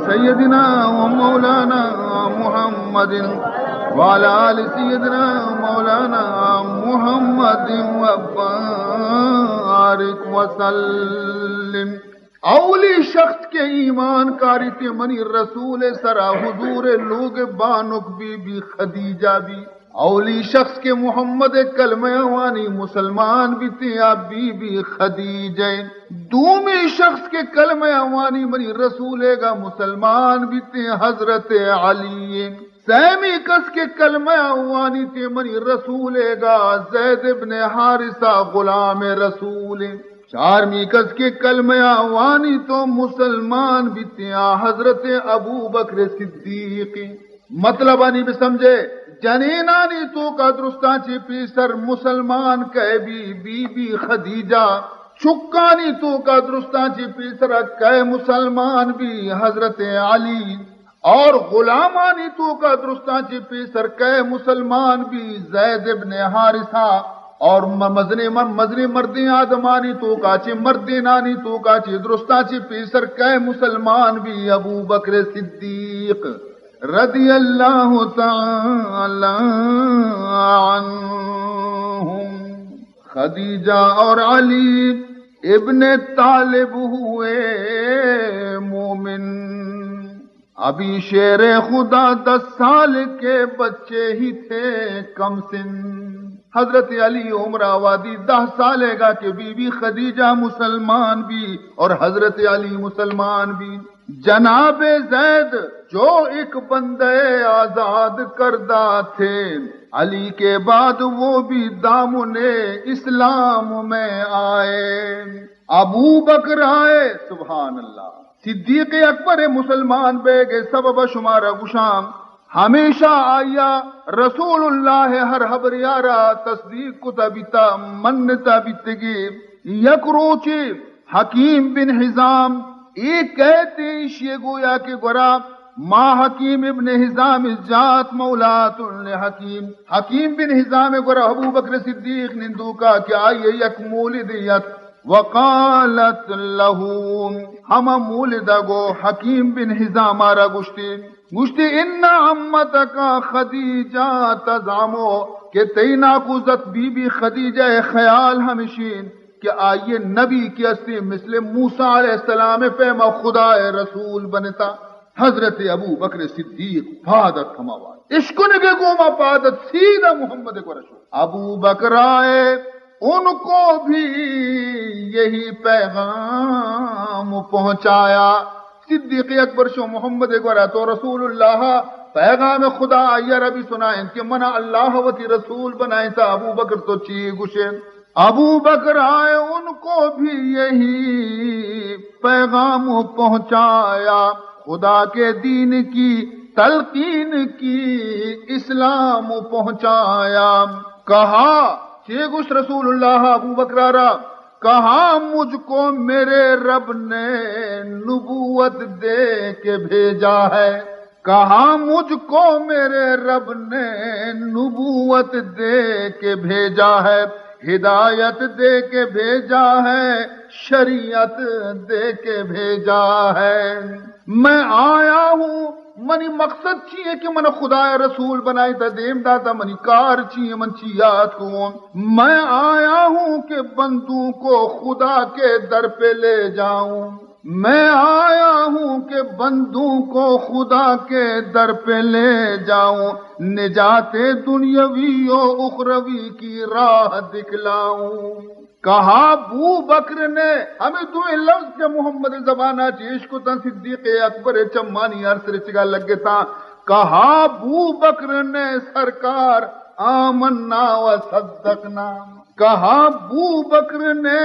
سيدنا ومولانا محمد وعلى آل سيدنا مولانا محمد وبارك وسلم اولی شخص کے ایمان کاری تے منی رسول سرا حضور لوگ بانک بی بی خدیجہ بھی اولی شخص کے محمد کلمہ وانی مسلمان بھی تھے اب بی بی خدیجہ، دومی شخص کے کلمہ وانی منی رسول گا مسلمان بھی تھے حضرت علی، سیمی کس کے کلمہ وانی تھے منی رسول گا زید ابن حارثہ غلام رسول، چارمی کس کے کلمہ وانی تو مسلمان بھی تھے حضرت ابو بکر صدیق۔ مطلب آنی بھی سمجھے، جنینانی تو کا درستان چی پیسر مسلمان کہے بی بی خدیجہ، چکانی تو کا درستان چی پیسر کہے مسلمان بھی حضرت علی، اور غلامانی تو کا درستان چی پیسر کہے مسلمان بھی زید ابن حارثہ، اور مزنی مردی آدمانی تو کا چی مردینانی تو کا چی درستان چی پیسر کہے مسلمان بھی ابو بکر صدیق رضی اللہ تعالی عنہم۔ خدیجہ اور علی ابن طالب ہوئے مومن، ابھی شیر خدا 10 سال کے بچے ہی تھے کم سن، حضرت علی عمر آبادی 10 سال گا کہ بی بی خدیجہ مسلمان بھی اور حضرت علی مسلمان بھی۔ جناب زید جو ایک بندے آزاد کردہ تھے، علی کے بعد وہ بھی دامن اسلام میں آئے، ابو بکر آئے، سبحان اللہ، صدیق اکبر مسلمان بے گے سبب شمارہ گشام، ہمیشہ آیا رسول اللہ ہر حبر یارا تصدیق کتا بیتا منتا بیتگی، یک روچی حکیم بن حزام ایک کہتے ہیں گویا کہ گورا ما حکیم ابن حزام جات مولات حکیم، حکیم بن حزام گورا ابو بکر صدیق نندو کا کہ آئیے یک مولدیت، وقالت لہو ہم مولدہ گو حکیم بن حزام آرہ گشتی ان عمتک خدیجہ تزعمو کہ تینا قوزت بی بی خدیجہ خیال ہمشین کہ آئیے نبی کی اصلی مثل موسیٰ علیہ السلام پیما خدا رسول بنتا، حضرت ابو بکر صدیق پادت ہماواد اشکن کے گوما پادت سیدھا محمد کو رسول، ابو بکر آئے ان کو بھی یہی پیغام پہنچایا، صدیق اکبر شو محمد گورا تو رسول اللہ پیغام خدا آئیے ربی سنائیں کہ منا اللہ وتی رسول بنائیں تا ابو بکر تو چی گشے، ابو بکر آئے ان کو بھی یہی پیغام پہنچایا، خدا کے دین کی تلقین کی اسلام پہنچایا، کہا چی گش رسول اللہ ابو بکر کہا مجھ کو میرے رب نے نبوت دے کے بھیجا ہے، کہا مجھ کو میرے رب نے نبوت دے کے بھیجا ہے، ہدایت دے کے بھیجا ہے، شریعت دے کے بھیجا ہے، میں آیا ہوں منی مقصد چیئے کہ من خدا رسول بنائی تا دیم داتا منی کار چیئے من چیات کو، میں آیا ہوں کہ بندوں کو خدا کے در پہ لے جاؤں، میں آیا ہوں کہ بندوں کو خدا کے در پہ لے جاؤں، نجات دنیاوی و اخروی کی راہ دکھلاؤں، کہا ابو بکر نے ہمیں تو لفظ کے محمد زبانہ چیش کو تن صدیق اکبر چمانی عرصر چگا لگے تھا، کہا ابو بکر نے سرکار آمنا و صدقنا، کہا ابو بکر نے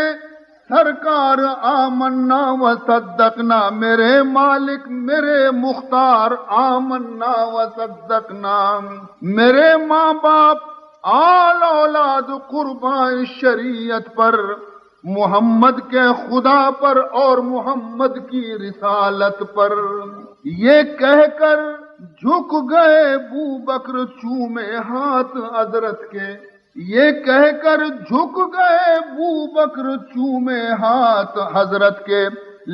سرکار آمنا و صدقنا، میرے مالک میرے مختار آمنا و صدقنا، میرے ماں باپ آل اولاد قربان شریعت پر، محمد کے خدا پر اور محمد کی رسالت پر، یہ کہہ کر جھک گئے ابو بکر چومے ہاتھ حضرت کے، یہ کہہ کر جھک گئے ابو بکر چومے ہاتھ حضرت کے،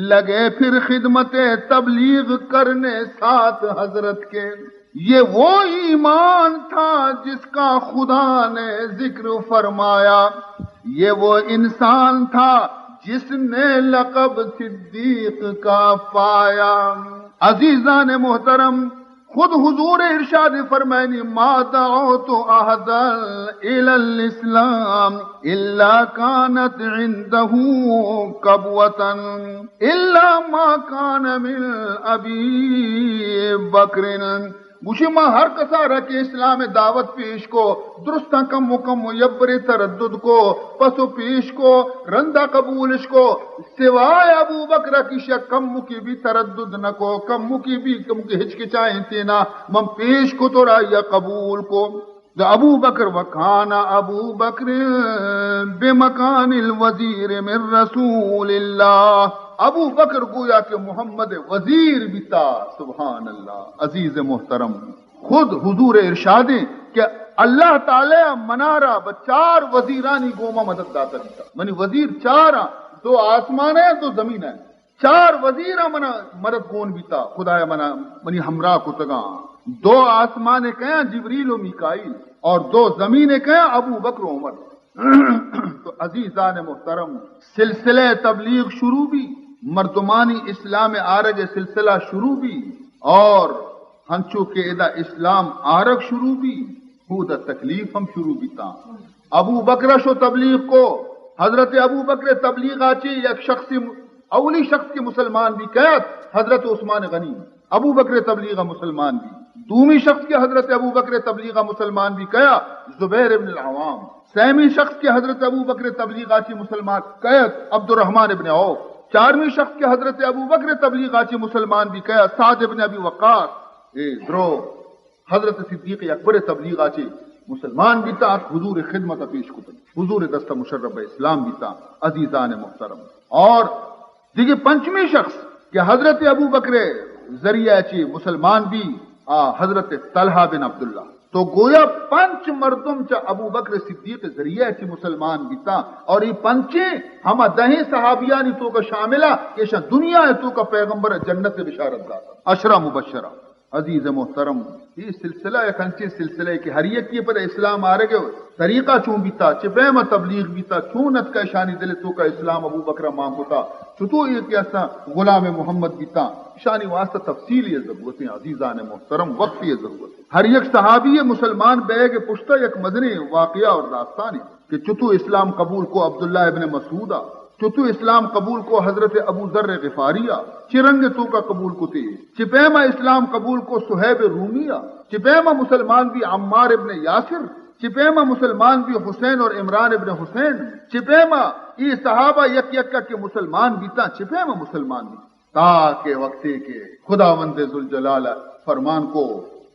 لگے پھر خدمت تبلیغ کرنے ساتھ حضرت کے، یہ وہ ایمان تھا جس کا خدا نے ذکر فرمایا، یہ وہ انسان تھا جس نے لقب صدیق کا پایا۔ عزیزان محترم، خود حضور ارشاد فرمائیں ما دعوت احدا الى الاسلام الا كانت عنده قبوة الا ما كان من ابي بکر گوشی ما ہر کسارہ کے اسلام دعوت پیش کو درستہ کم مکم یبر تردد کو پسو پیش کو رندہ قبولش کو سوائے ابو بکر کی شک کم کی بھی تردد نہ کو کم کی بھی کم کی ہچکچائیں تینا من پیش کو تو رائے قبول کو ابو بکر وکان ابو بکر بمکان الوزیر من رسول اللہ ابو بکر گویا کہ محمد وزیر بھی تھا سبحان اللہ عزیز محترم خود حضور ارشادیں کہ اللہ تعالی منارا بچار وزیرانی گوما مدد داتا دیتا منی وزیر چار دو آسمان ہے دو زمین ہے چار وزیر منا مدد کون بھی تھا خدا منا منی ہمراہ کو تگا دو آسمان کہیں جبریل و میکائیل اور دو زمین کہیں ابو بکر و عمر تو عزیزان محترم سلسلہ تبلیغ شروع بھی مردمانی اسلام آرگ سلسلہ شروع بھی اور ہنچو کے ادا اسلام آرگ شروع بھی خود تکلیف ہم شروع بھی تا ابو بکر شو تبلیغ کو حضرت ابو بکر تبلیغ آچی ایک شخص اولی شخص کے مسلمان بھی قید حضرت عثمان غنی ابو بکر تبلیغ مسلمان بھی دومی شخص کے حضرت ابو بکر تبلیغ مسلمان بھی کیا زبیر ابن العوام سیمی شخص کے حضرت ابو بکر تبلیغ آچی مسلمان قید عبد الرحمن ابن عوف چارمی شخص کے حضرت ابو بکر تبلیغ آچی مسلمان بھی کیا سعد ابن ابی وقاص درو حضرت صدیق اکبر تبلیغ آچی مسلمان بھی تا حضور خدمت پیش کتن حضور دستہ مشرف اسلام بھی تا عزیزان محترم اور دیکھیں پنچمی شخص کہ حضرت ابو بکر ذریعہ چی مسلمان بھی حضرت طلحہ بن عبداللہ تو گویا پنچ مردم چا ابو بکر صدیق ذریعہ چی مسلمان بھی تا اور یہ پنچے ہم دہیں صحابیانی تو کا شاملہ کہ دنیا ہے تو کا پیغمبر جنت بشارت دا اشرا مبشرہ عزیز محترم یہ سلسلہ ایک انچے سلسلہ ہے کہ ہر ایک کی پر اسلام آ رہے طریقہ چون بیتا چپیمہ تبلیغ بیتا چونت کا شانی دل تو کا اسلام ابو بکر ماں ہوتا چھتو یہ کیسا غلام محمد بیتا شانی واسطہ تفصیل یہ ضرورت ہے عزیزان محترم وقت یہ ضرورت ہے ہر ایک صحابی مسلمان بیگ پشتہ ایک مدنی واقعہ اور داستان ہے کہ چھتو اسلام قبول کو عبداللہ ابن مسعودہ چھتو اسلام قبول کو حضرت ابو ذر غفاریہ چرنگ تو کا قبول کو تے چپیمہ اسلام قبول کو صہیب رومیہ چپیمہ مسلمان بھی عمار ابن یاسر چپیمہ مسلمان بھی حسین اور عمران ابن حسین چپیمہ یہ صحابہ یک یک کے مسلمان بھی تا چپیمہ مسلمان بھی تاکہ وقتے کے خداوند ذوالجلال فرمان کو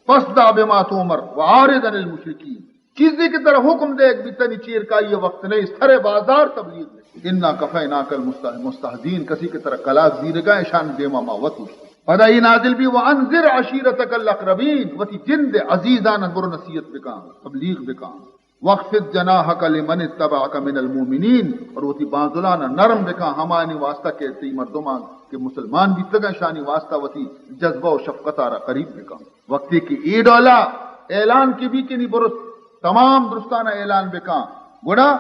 فاصدع بما تؤمر وعارض عن المشرکین چیزی کی طرح حکم دے ایک بیتنی چیر کا یہ وقت نہیں سر بازار تبلیغ دے انا کفیناک المستہزین کسی کی طرح کلاک زیرگاہ شان دیما ماوتو پدائی نازل بھی وانذر عشیرتک الاقربین وتی جند عزیزان بر نصیحت بکام تبلیغ بکام وقفت جناحک لمن اتبعک من المؤمنین اور وتی بازلانا نرم بکام ہمانی واسطہ کے تی مردمان کہ مسلمان بھی تگا شانی واسطہ وتی جذبہ و شفقت آرہ قریب بکام وقتی کی عید اولا اعلان کی بھی کنی برس تمام درستانہ اعلان بکام گوڑا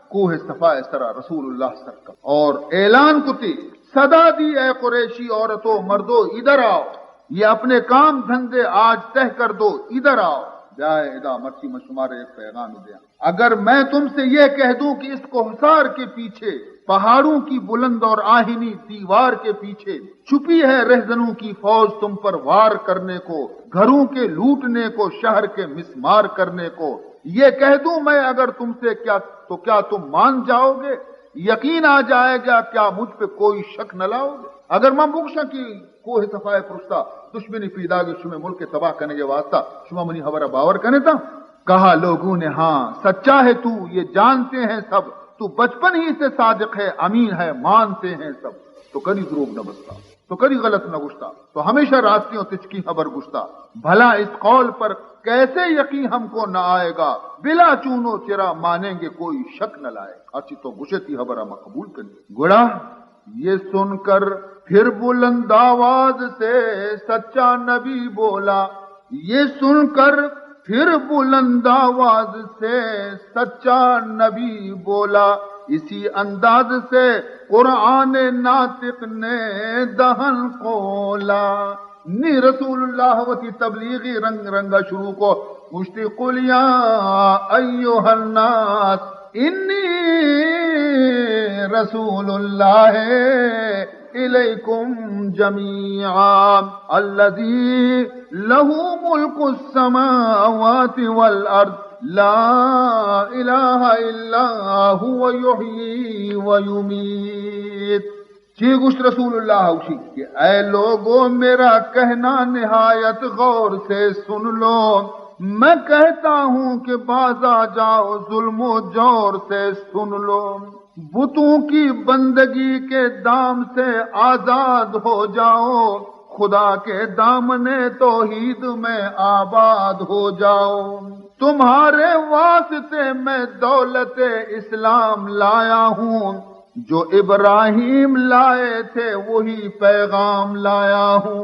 کوہ صفا سرا رسول اللہ سرکم اور اعلان کتی صدا دی اے قریشی عورتوں مردو ادھر آؤ یہ اپنے کام دھندے آج تہ کر دو ادھر آؤ جائے ادا مرسی میں شمارے ایک پیغام دیا اگر میں تم سے یہ کہہ دوں کہ اس کوہسار کے پیچھے پہاڑوں کی بلند اور آہنی دیوار کے پیچھے چھپی ہے رہزنوں کی فوج تم پر وار کرنے کو گھروں کے لوٹنے کو شہر کے مسمار کرنے کو یہ کہہ دوں میں اگر تم سے کیا تم مان جاؤ گے یقین آ جائے گا کیا مجھ پہ کوئی شک نہ لاؤ گے اگر میں بخشا کی کوہ صفائے پرشتہ دشمنی پیدا گی شمہ ملک تباہ کرنے کے واسطہ شمہ منی خبر باور کرنے تھا کہا لوگوں نے ہاں سچا ہے تو یہ جانتے ہیں سب تو بچپن ہی سے صادق ہے امین ہے مانتے ہیں سب تو کبھی دروغ نہ بستا تو کبھی غلط نہ گشتا تو ہمیشہ راستیوں تجھ خبر گشتا بھلا اس قول پر کیسے یقین ہم کو نہ آئے گا بلا چونو چرا مانیں گے کوئی شک نہ لائے اچھی تو گشتی خبر ہم قبول کریں گوڑا یہ سن کر پھر بلند آواز سے سچا نبی بولا یہ سن کر پھر بلند آواز سے سچا نبی بولا اسی انداز سے قرآن ناطق نے دہن کھولا نی رسول اللہ وتی تبلیغی رنگ رنگا شروع کو مشتی قل یا ایوہ الناس انی رسول اللہ الیکم جمیعا الذی لہ ملک السماوات والارض لا الہ الا هو یحیی ویمیت. چی گوشت رسول اللہ اوشی کہ اے لوگو میرا کہنا نہایت غور سے سن لو. میں کہتا ہوں کہ باز آ جاؤ ظلم و جور سے سن لو. بتوں کی بندگی کے دام سے آزاد ہو جاؤ. خدا کے دامن توحید میں آباد ہو جاؤ. تمہارے واسطے میں دولت اسلام لایا ہوں. جو ابراہیم لائے تھے وہی پیغام لایا ہوں.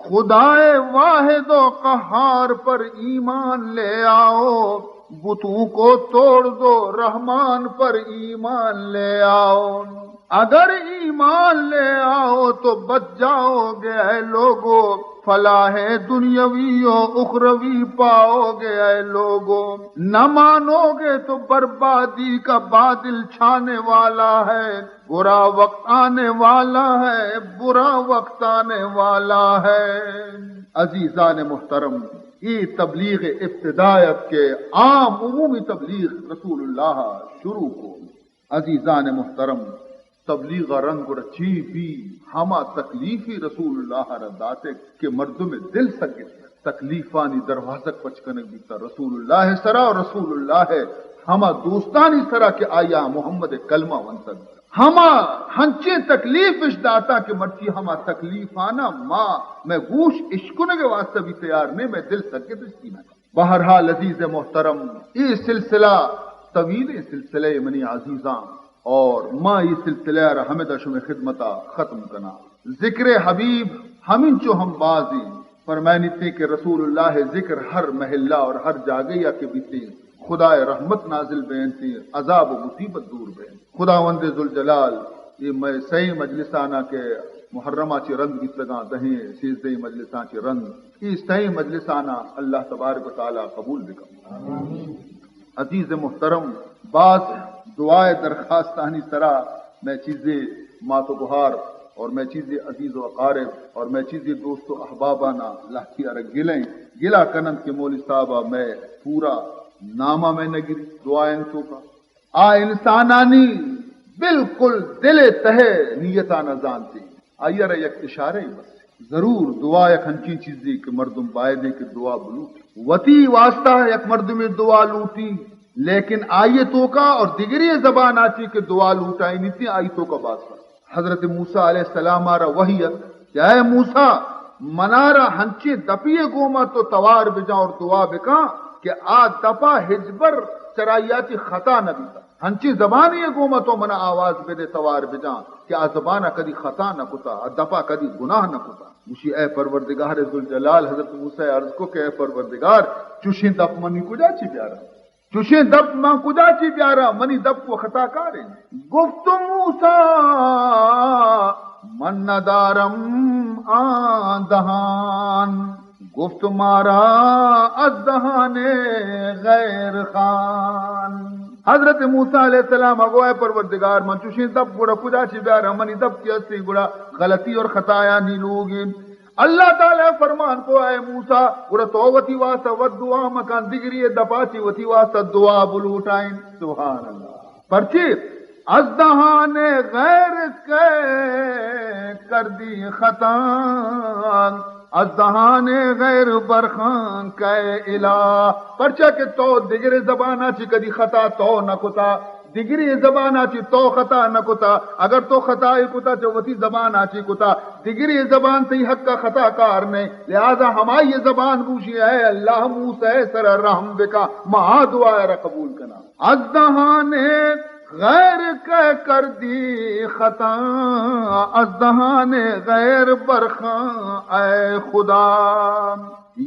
خدائے واحد و قہار پر ایمان لے آؤ. بتوں کو توڑ دو رحمان پر ایمان لے آؤ. اگر ایمان لے آؤ تو بچ جاؤ گے اے لوگو. فلاح دنیاوی و اخروی پاؤ گے اے لوگو. نہ مانو گے تو بربادی کا بادل چھانے والا ہے. برا وقت آنے والا ہے. برا وقت آنے والا ہے. عزیزان محترم، یہ تبلیغ ابتدایت کے عام عمومی تبلیغ رسول اللہ شروع کو. عزیزان محترم، تبلیغ رنگ رچی بھی ہما تکلیفی رسول اللہ رداتے کہ مردم دل سکے تکلیفانی دروازک پچکنک بیتا رسول اللہ سرا اور رسول اللہ ہما دوستانی سرا کہ آیا محمد کلمہ ونسد ہما ہنچے تکلیف اش داتا کہ مرچی ہما تکلیفانا ماں میں گوش اشکنے کے واسطہ بھی تیار نہیں، میں دل سکے تو اس کی میں. بہرحال عزیز محترم، یہ سلسلہ طویل سلسلہ منی عزیزاں اور ماں یہ سلسلہ ہمیں شم خدمتا ختم کنا. ذکر حبیب ہمیں جو ہم بازی فرمائنی تھے کہ رسول اللہ ذکر ہر محلہ اور ہر جاگیا کے بیتے خدا رحمت نازل بین تھی، عذاب و مصیبت دور بین. خدا وند ذوالجلال یہ میں صحیح مجلسانہ کے محرمہ چی رنگ بیت لگا دہیں سیزدہی مجلسان چی رنگ یہ صحیح مجلسانہ اللہ تبارک و تعالی قبول بکا. عزیز محترم، بعض دعائے درخواستانی سرا میں چیزیں مات و بہار اور میں چیزیں عزیز و اقارب اور میں چیزیں دوست و احبابانہ لہتی ارگ گلیں گلا کنن کے مولی صاحبہ میں پورا نامہ میں نگری دعائیں تو کا آ انسانانی بالکل دل تہے نیتانہ جانتے آئیے رہا یک اشارے بس ضرور دعا یک ہنچی چیزیں کہ مردم بائدے کہ دعا بلوٹی وتی واسطہ یک مردم دعا لوٹی، لیکن آئیے تو کا اور دیگری زبان آتی کہ دعا لوٹائی نہیں تھی آئی تو کا بات پر. حضرت موسیٰ علیہ السلام آرہ وحیت کہ اے موسیٰ منارہ ہنچے دپیے گوما تو توار بجا اور دعا بکا کہ آ دپا ہجبر چرائیاتی خطا نبی تا. ہنچی زبانی گوما تو منا آواز بدے توار بجا کہ آ زبانہ کدی خطا نہ کتا، آ دپا کدی گناہ نہ کتا. مشی اے پروردگار ذوالجلال حضرت موسیٰ عرض کو کہ اے پروردگار چوشیں دپ منی کجا چی پیارا، چوشیں دپ ماں کجا چی پیارا، منی دپ کو خطا کارے. گفت موسیٰ من ندارم آن دہان، گفت مارا از دہان غیر خان. حضرت موسیٰ علیہ السلام اگو اے پروردگار من چوشیں دپ گڑا کجا چی پیارا، منی دپ کی اسی گڑا غلطی اور خطایا نہیں لوگی. اللہ تعالیٰ فرمان کو اے موسیٰ گڑا تو وتی واسطہ ود دعا مکان دیگری دپاچی وتی واسطہ دعا بلوٹائیں. سبحان اللہ. پرچی از دہان غیر کے کر دی خطا، از دہان غیر برخان کے الہ. پرچا کہ تو دیگر زبانہ چی کدی خطا تو نہ کتا، دیگری زبانہ چی تو خطا نہ کتا. اگر تو خطا کتا چوتی زبان آچی کتا، دیگری زبان تی حق کا خطا کار نہیں. لہذا ہماری یہ زبان بوشی ہے اللہ موسیٰ سر رحم بکا مہا دعا را قبول کنا. از دہان غیر کے کر دی خطا، از دہان غیر برخاں اے خدا.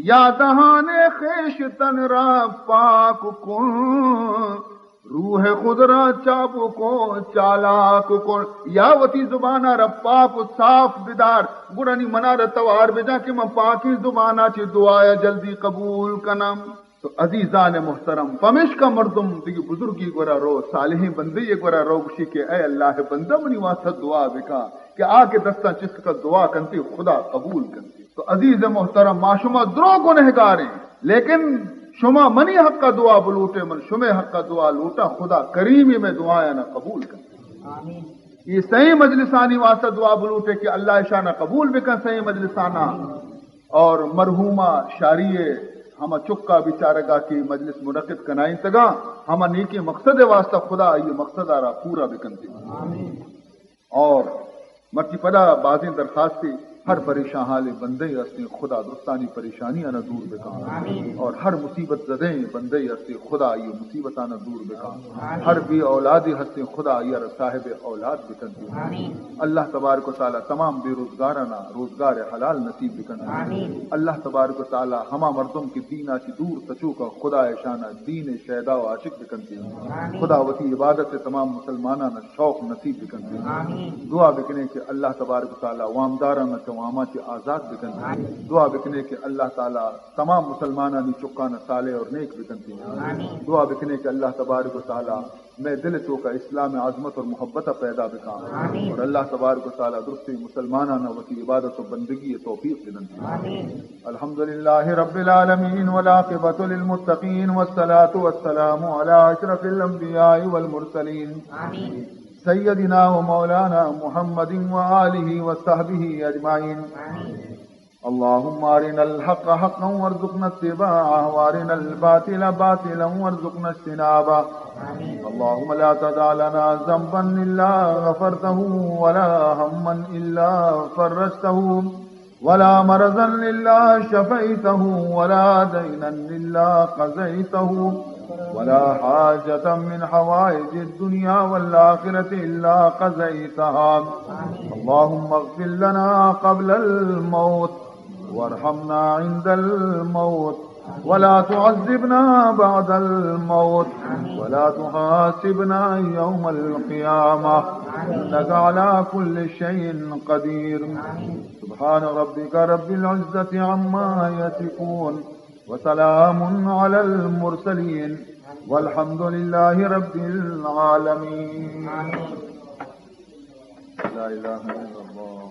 یا دہان خیش تن را پاک کن، روح خضرا چابو کو چالاک کو یا وتی زبانہ رپاپ صاف بدار گڑنی منار توار بجا کہ میں پاکی زبانہ چی دعایا جلدی قبول کنم. تو عزیزان محترم پمش کا مردم دیگی بزرگی گورا رو صالحی بندی یہ گورا رو گشی کہ اے اللہ بندہ منی واسطہ دعا بکا کہ آ کے دستہ چس کا دعا کنتی خدا قبول کنتی. تو عزیز محترم ما شما درو گنہگاریں لیکن شما منی حق کا دعا بلوٹے من شما حق کا دعا لوٹا خدا کریمی میں دعائیں نہ قبول کرتے. یہ صحیح مجلسانی واسطہ دعا بلوٹے کہ اللہ شانہ قبول بکن صحیح مجلسانہ. اور مرحومہ شاریے ہم چکا بیچارگا کی مجلس منعقد کنائیں تگا ہم نیکی مقصد واسطہ خدا یہ مقصد آرہ پورا بکنتی. اور مرچی پدا بازیں درخواستی ہر پریشان حال بندے ہستے خدا درستانی پریشانیاں نہ دور بکان اور ہر مصیبت زدیں بندے ہستے خدا یہ مصیبتاں نہ دور بکان ہر بھی اولادی ہستے خدا یہ صاحب اولاد بکنتی. اللہ تبارک و تعالی تمام بے روزگارانہ روزگار حلال نصیب بکنتی. اللہ تبارک و تعالی ہما مردم کی دینہ کی دور تچو کا خدا شانہ دین شہدہ و عاشق بکنتی. خدا وتی عبادت تمام مسلمانہ شوق نصیب بکنتی. دعا بکنے کہ اللہ تبارک و تعالی وامدارانہ تماما کے آزاد بکن. دعا بکنے کہ اللہ تعالیٰ تمام مسلمانہ نی چکانہ صالح اور نیک بکنتی. دعا بکنے کہ اللہ تبارک و تعالیٰ میں دل تو کا اسلام عظمت اور محبت پیدا بکان اور اللہ تبارک و تعالیٰ درستی مسلمانہ نہ وتی عبادت و بندگی توفیق بکنتی. الحمدللہ رب العالمین والعاقبۃ للمتقین والصلاة والسلام علی اشرف الانبیاء والمرسلین سیدنا و مولانا محمد وآلہ وصحبہ اجمعین. اللہم ارنا الحق حقا وارزقنا اتباعہ وارنا الباطل باطلا وارزقنا اجتنابہ. اللہم لا تدع لنا ذنبا الا غفرته ولا ہما الا فرجته ولا مرضا الا شفیته ولا دینا الا قضیته ولا حاجة من حوائج الدنيا والآخرة إلا قضيتها. اللهم اغفر لنا قبل الموت وارحمنا عند الموت ولا تعذبنا بعد الموت ولا تحاسبنا يوم القيامة إنك على كل شيء قدير. سبحان ربك رب العزة عما يصفون وسلام على المرسلين والحمد لله رب العالمين. لا إله إلا الله.